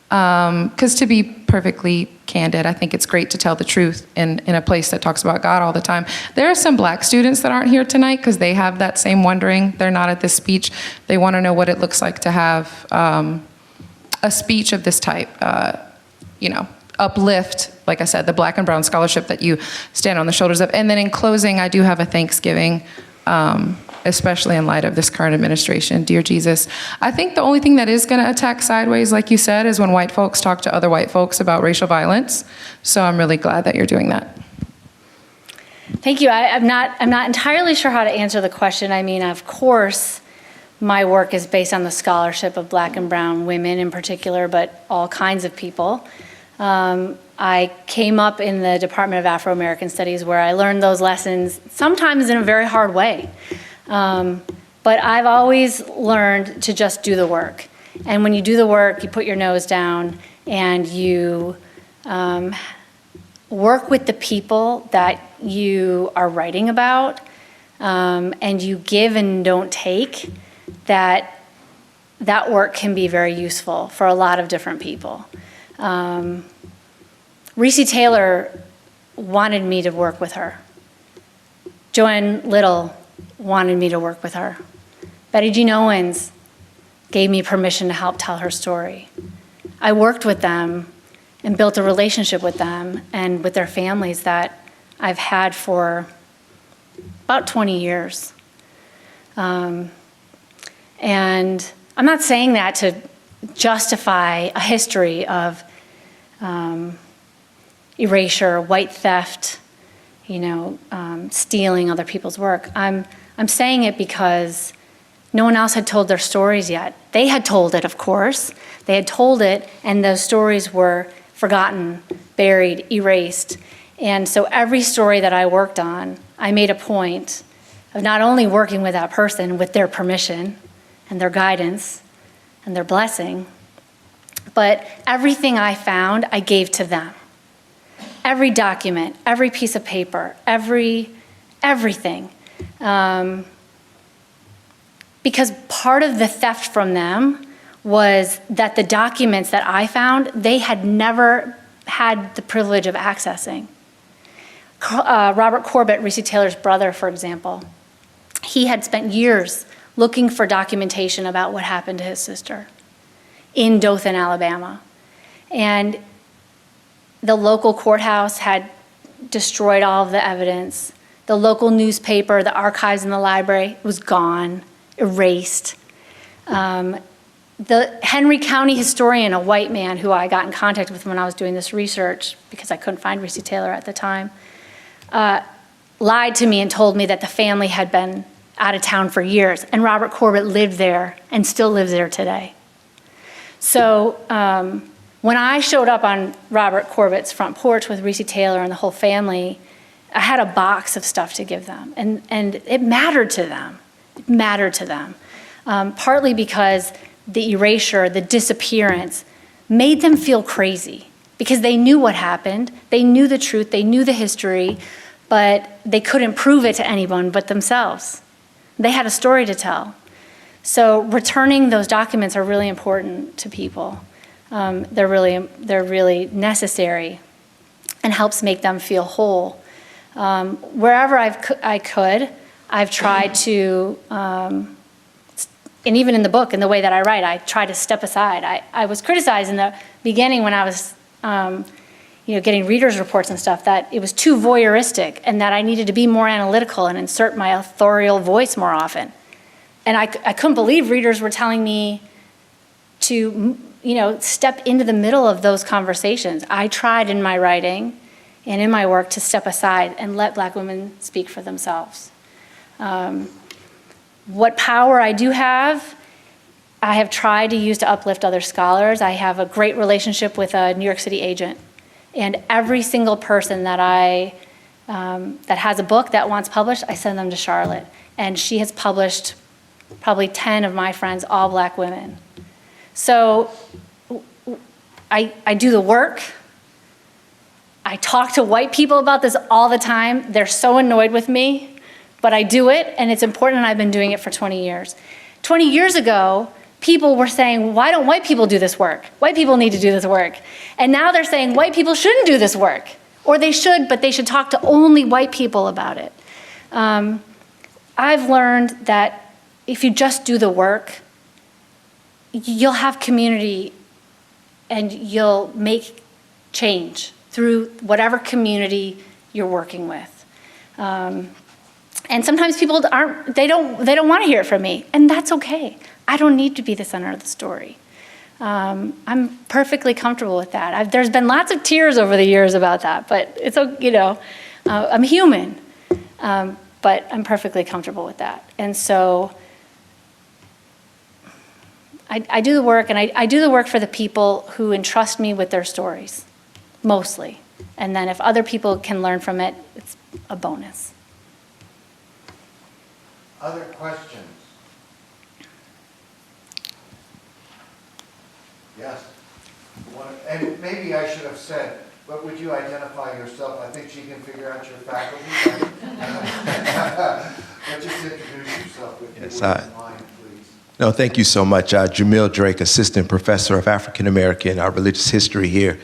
Because to be perfectly candid, I think it's great to tell the truth in a place that talks about God all the time. There are some Black students that aren't here tonight because they have that same wondering. They're not at this speech. They want to know what it looks like to have a speech of this type, uplift, like I said, the Black and brown scholarship that you stand on the shoulders of. And then in closing, I do have a Thanksgiving, especially in light of this current administration. Dear Jesus, I think the only thing that is going to attack sideways, like you said, is when white folks talk to other white folks about racial violence. So I'm really glad that you're doing that. Thank you. I'm not entirely sure how to answer the question. I mean, of course, my work is based on the scholarship of Black and brown women in particular, but all kinds of people. I came up in the Department of Afro-American Studies where I learned those lessons, sometimes in a very hard way. But I've always learned to just do the work. And when you do the work, you put your nose down and you work with the people that you are writing about, and you give and don't take, that work can be very useful for a lot of different people. Recy Taylor wanted me to work with her. Joanne Little wanted me to work with her. Betty Jean Owens gave me permission to help tell her story. I worked with them and built a relationship with them and with their families that I've had for about 20 years. And I'm not saying that to justify a history of erasure, white theft, stealing other people's work. I'm saying it because no one else had told their stories yet. They had told it, of course. They had told it, and those stories were forgotten, buried, erased. And so every story that I worked on, I made a point of not only working with that person with their permission and their guidance and their blessing, but everything I found, I gave to them. Every document, every piece of paper, everything. Because part of the theft from them was that the documents that I found, they had never had the privilege of accessing. Robert Corbett, Recy Taylor's brother, for example, he had spent years looking for documentation about what happened to his sister in Dothan, Alabama. And the local courthouse had destroyed all of the evidence. The local newspaper, the archives in the library was gone, erased. The Henry County historian, a white man who I got in contact with when I was doing this research because I couldn't find Recy Taylor at the time, lied to me and told me that the family had been out of town for years, and Robert Corbett lived there and still lives there today. So When I showed up on Robert Corbett's front porch with Recy Taylor and the whole family, I had a box of stuff to give them, and it mattered to them. It mattered to them, partly because the erasure, the disappearance, made them feel crazy because they knew what happened, they knew the truth, they knew the history, but they couldn't prove it to anyone but themselves. They had a story to tell. So returning those documents are really important to people. They're really necessary and helps make them feel whole. Wherever I could, I've tried to, and even in the book, in the way that I write, I try to step aside. I was criticized in the beginning when I was getting readers' reports and stuff, that it was too voyeuristic and that I needed to be more analytical and insert my authorial voice more often. And I couldn't believe readers were telling me to, step into the middle of those conversations. I tried in my writing and in my work to step aside and let Black women speak for themselves. What power I do have, I have tried to use to uplift other scholars. I have a great relationship with a New York City agent. And every single person that that has a book that wants published, I send them to Charlotte. And she has published probably 10 of my friends, all Black women. So I do the work. I talk to white people about this all the time. They're so annoyed with me, but I do it, and it's important, and I've been doing it for 20 years. 20 years ago, people were saying, why don't white people do this work? White people need to do this work. And now they're saying white people shouldn't do this work. Or they should, but they should talk to only white people about it. I've learned that if you just do the work, you'll have community and you'll make change through whatever community you're working with. And sometimes people they don't want to hear it from me, and that's okay. I don't need to be the center of the story. I'm perfectly comfortable with that. There's been lots of tears over the years about that, but it's, I'm human, but I'm perfectly comfortable with that. And so I do the work, and I do the work for the people who entrust me with their stories, mostly. And then if other people can learn from it, it's a bonus. Other questions? Yes. And maybe I should have said, but would you identify yourself? I think she can figure out your faculty. But just introduce yourself if you wouldn't mind, please. No, thank you so much. Jamil Drake, Assistant Professor of African American Religious History here.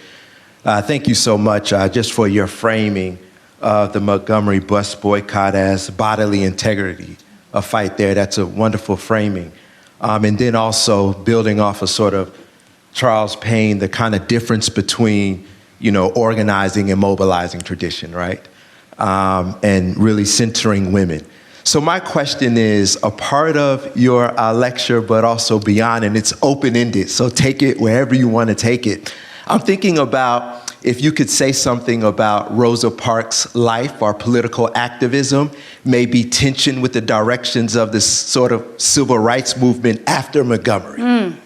Thank you so much just for your framing of the Montgomery bus boycott as bodily integrity, a fight there. That's a wonderful framing. And then also building off of sort of Charles Payne, the kind of difference between, organizing and mobilizing tradition, right? And really centering women. So my question is a part of your lecture, but also beyond, and it's open-ended, so take it wherever you want to take it. I'm thinking about if you could say something about Rosa Parks' life or political activism, maybe tension with the directions of this sort of civil rights movement after Montgomery. And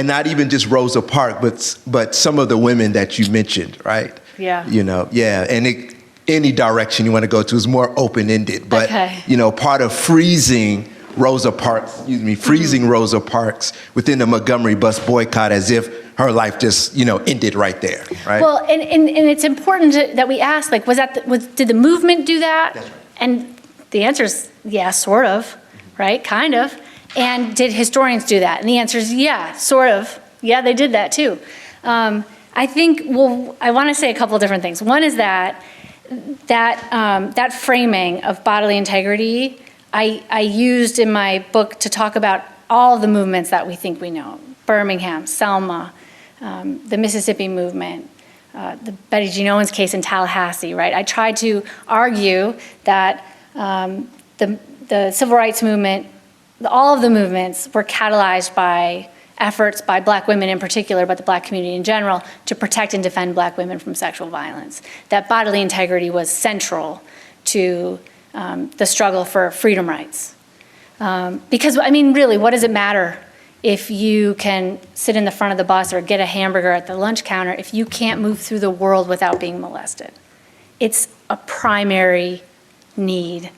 not even just Rosa Parks, but some of the women that you mentioned, right? Yeah. And any direction you want to go to is more open-ended. But, okay. Part of freezing Rosa Parks within the Montgomery bus boycott as if her life just, ended right there, right? Well, and it's important that we ask, like, did the movement do that? That's right. And the answer is, yeah, sort of, right? Kind of. And did historians do that? And the answer is, yeah, sort of. Yeah, they did that too. I think, I want to say a couple of different things. One is that framing of bodily integrity, I used in my book to talk about all the movements that we think we know. Birmingham, Selma, the Mississippi movement, the Betty Jean Owens case in Tallahassee, right? I tried to argue that the civil rights movement, all of the movements were catalyzed by efforts by Black women in particular, but the Black community in general, to protect and defend Black women from sexual violence. That bodily integrity was central to the struggle for freedom rights. Because, really, what does it matter if you can sit in the front of the bus or get a hamburger at the lunch counter, if you can't move through the world without being molested. It's a primary need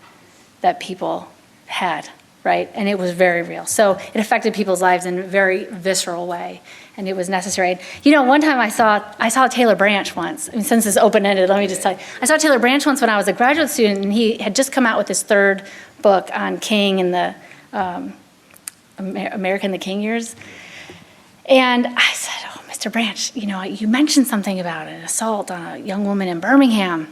that people had, right? And it was very real. So it affected people's lives in a very visceral way, and it was necessary. You know, one time I saw Taylor Branch once. I mean, since it's open-ended, let me just tell you. I saw Taylor Branch once when I was a graduate student, and he had just come out with his third book on King and the American the King years. And I said, oh, Mr. Branch, you know, you mentioned something about an assault on a young woman in Birmingham,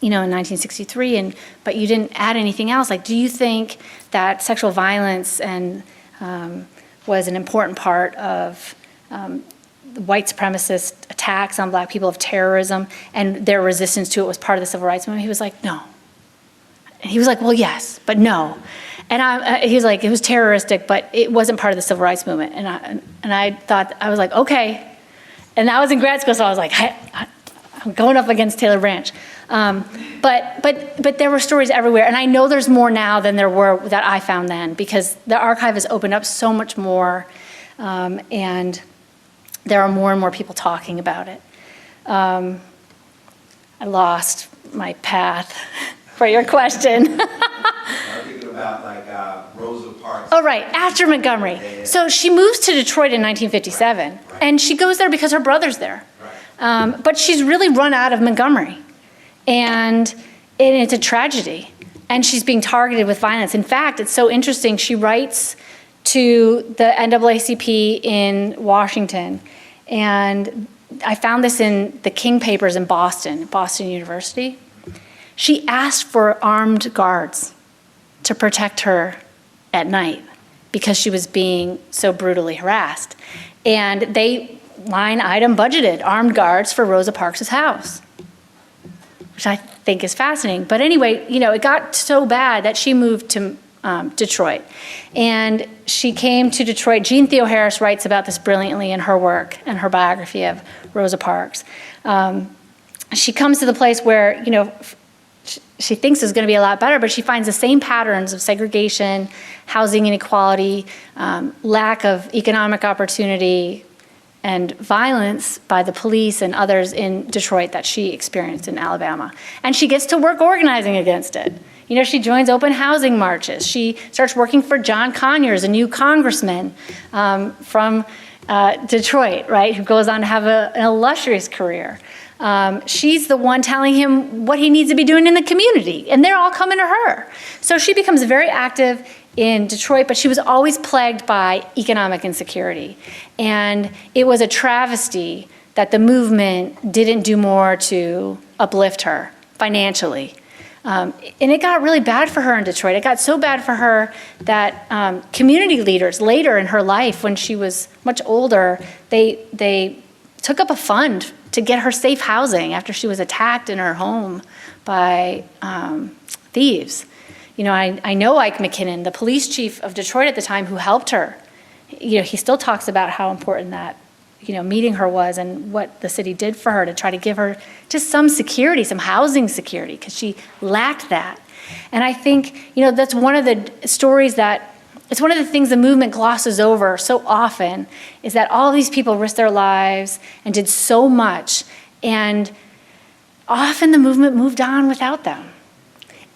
you know, in 1963, but you didn't add anything else. Like, do you think that sexual violence was an important part of the white supremacist attacks on black people, of terrorism, and their resistance to it was part of the civil rights movement? He was like, no. And he was like, well, yes, but no. And he was like, it was terroristic, but it wasn't part of the civil rights movement. And I thought, I was like, okay. And I was in grad school, so I was like, I'm going up against Taylor Branch. But there were stories everywhere. And I know there's more now than there were that I found then, because the archive has opened up so much more. And there are more and more people talking about it. I lost my path for your question. I'm thinking about like Rosa Parks. Oh, right, after Montgomery. Yeah. So she moves to Detroit in 1957, Right. and she goes there because her brother's there. Right. But she's really run out of Montgomery, and it's a tragedy, and she's being targeted with violence. In fact, it's so interesting, she writes to the NAACP in Washington, and I found this in the King papers in Boston University. She asked for armed guards to protect her at night because she was being so brutally harassed. And they line item budgeted armed guards for Rosa Parks' house, which I think is fascinating. But anyway, you know, it got so bad that she moved to Detroit. And she came to Detroit. Jean Theo Harris writes about this brilliantly in her work and her biography of Rosa Parks. She comes to the place where, you know, she thinks is going to be a lot better, but she finds the same patterns of segregation, housing inequality, lack of economic opportunity, and violence by the police and others in Detroit that she experienced in Alabama. And she gets to work organizing against it. You know, she joins open housing marches. She starts working for John Conyers, a new congressman from Detroit, right, who goes on to have an illustrious career. She's the one telling him what he needs to be doing in the community, and they're all coming to her. So she becomes very active in Detroit, but she was always plagued by economic insecurity. And it was a travesty that the movement didn't do more to uplift her financially. And it got really bad for her in Detroit. It got so bad for her that community leaders later in her life, when she was much older, they took up a fund to get her safe housing after she was attacked in her home by thieves. You know, I know Ike McKinnon, the police chief of Detroit at the time, who helped her. You know, he still talks about how important that, you know, meeting her was and what the city did for her to try to give her just some security, some housing security, because she lacked that. And I think, you know, that's one of the stories that, it's one of the things the movement glosses over so often, is that all these people risked their lives and did so much, and often the movement moved on without them.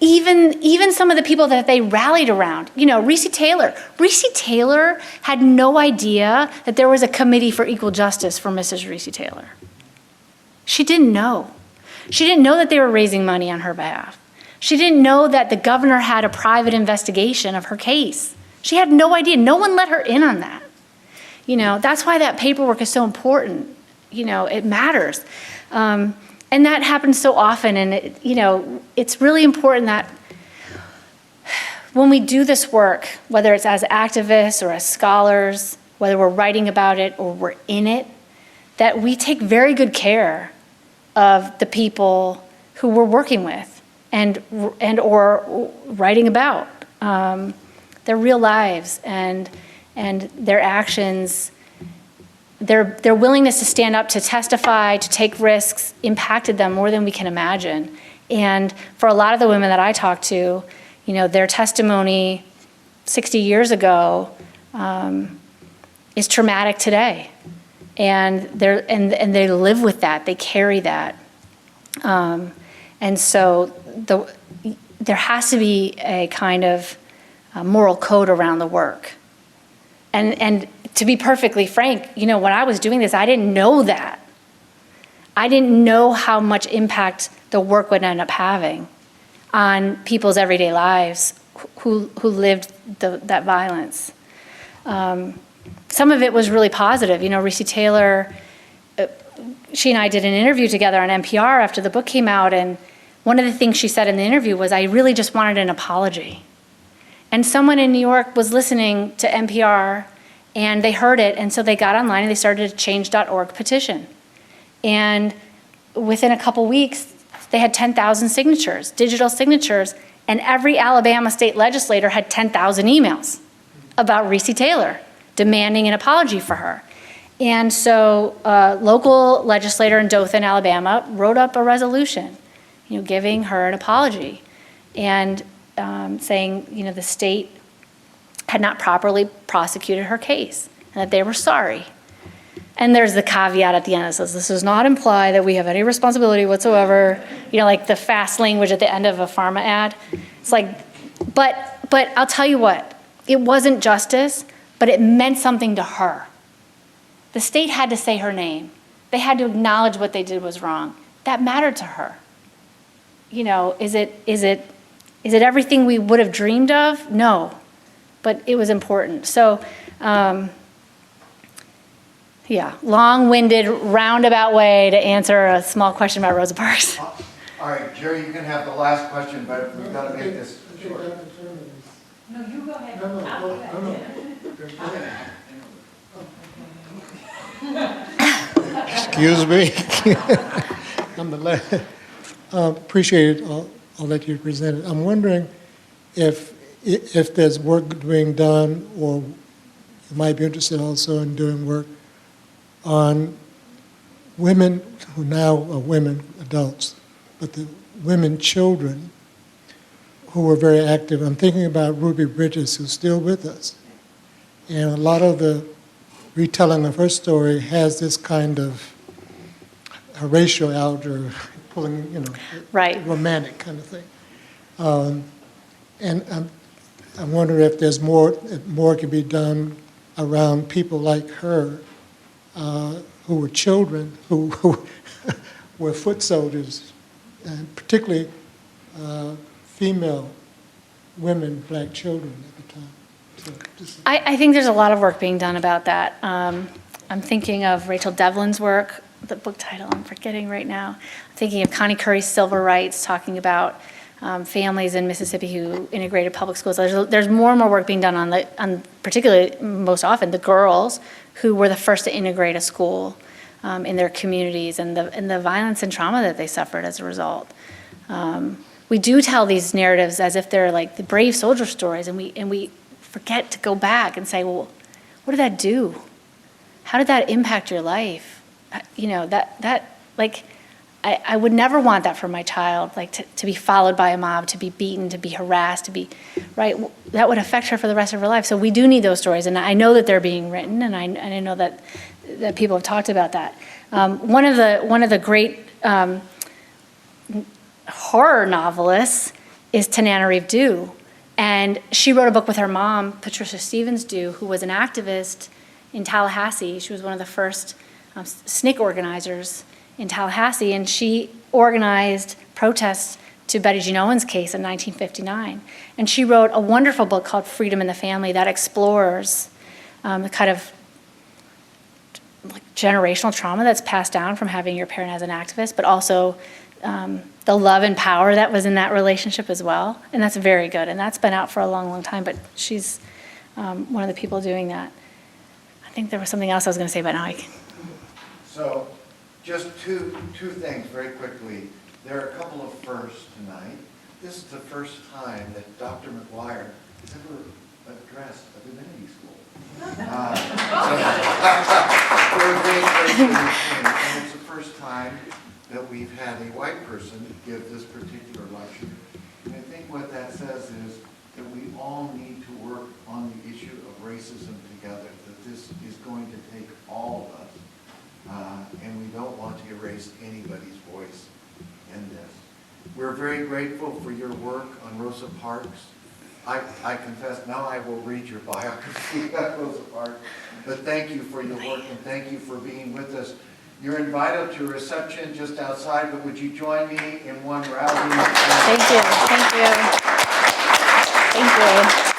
Even some of the people that they rallied around, you know, Recy Taylor had no idea that there was a committee for equal justice for Mrs. Recy Taylor. She didn't know. She didn't know that they were raising money on her behalf. She didn't know that the governor had a private investigation of her case. She had no idea. No one let her in on that. You know, that's why that paperwork is so important. You know, it matters. And that happens so often, and it, you know, it's really important that when we do this work, whether it's as activists or as scholars, whether we're writing about it or we're in it, that we take very good care of the people who we're working with and or writing about, their real lives and their actions. Their willingness to stand up, to testify, to take risks impacted them more than we can imagine. And for a lot of the women that I talked to, you know, their testimony 60 years ago is traumatic today. And they live with that, they carry that. And so there has to be a kind of moral code around the work. And to be perfectly frank, when I was doing this, I didn't know that. I didn't know how much impact the work would end up having on people's everyday lives who lived that violence. Some of it was really positive. Recy Taylor, she and I did an interview together on NPR after the book came out, and one of the things she said in the interview was, I really just wanted an apology. And someone in New York was listening to NPR, and they heard it, and so they got online and they started a change.org petition. And within a couple weeks, they had 10,000 signatures, digital signatures, and every Alabama state legislator had 10,000 emails about Recy Taylor demanding an apology for her. And so a local legislator in Dothan, Alabama, wrote up a resolution, giving her an apology and saying, the state had not properly prosecuted her case and that they were sorry. And there's the caveat at the end that says, this does not imply that we have any responsibility whatsoever, like the fast language at the end of a pharma ad. It's like, but I'll tell you what, it wasn't justice, but it meant something to her. The state had to say her name. They had to acknowledge what they did was wrong. That mattered to her. Is it everything we would have dreamed of? No, but it was important. So, long-winded, roundabout way to answer a small question about Rosa Parks. All right, Jerry, you can have the last question, but we've got to make this short. No, you go ahead. Excuse me. Nonetheless, appreciate all that you presented. I'm wondering if there's work being done, or you might be interested also in doing work on women who now are women, adults, but the women children who were very active. I'm thinking about Ruby Bridges, who's still with us. And a lot of the retelling of her story has this kind of Horatio Alger pulling, Right. romantic kind of thing. And I'm wondering if there's more can be done around people like her, who were children, who were foot soldiers, and particularly female women, black children at the time. So I think there's a lot of work being done about that. I'm thinking of Rachel Devlin's work, the book title I'm forgetting right now. I'm thinking of Connie Curry's Civil Rights, talking about families in Mississippi who integrated public schools. There's more and more work being done on particularly, most often, the girls who were the first to integrate a school in their communities, and the violence and trauma that they suffered as a result. We do tell these narratives as if they're like the brave soldier stories, and we forget to go back and say, well, what did that do? How did that impact your life? I would never want that for my child, to be followed by a mob, to be beaten, to be harassed, right? That would affect her for the rest of her life. So we do need those stories, and I know that they're being written, and I know that people have talked about that. One of the great horror novelists is Tanana Reeve Dew, and she wrote a book with her mom, Patricia Stevens Dew, who was an activist in Tallahassee. She was one of the first SNCC organizers in Tallahassee, and she organized protests to Betty Jean Owen's case in 1959. And she wrote a wonderful book called Freedom in the Family that explores the kind of generational trauma that's passed down from having your parent as an activist, but also the love and power that was in that relationship as well. And that's very good. And that's been out for a long, long time, but she's one of the people doing that. I think there was something else I was going to say, but now I can. So just two things very quickly. There are a couple of firsts tonight. This is the first time that Dr. McGuire has ever addressed a divinity school. We're very grateful, and it's the first time that we've had a white person give this particular lecture. And I think what that says is that we all need to work on the issue of racism together, that this is going to take all of us, and we don't want to erase anybody's voice in this. We're very grateful for your work on Rosa Parks. I confess now I will read your biography of Rosa Parks, but thank you for your work and thank you for being with us. You're invited to a reception just outside, but would you join me in one rousing? Thank you. Thank you. Thank you.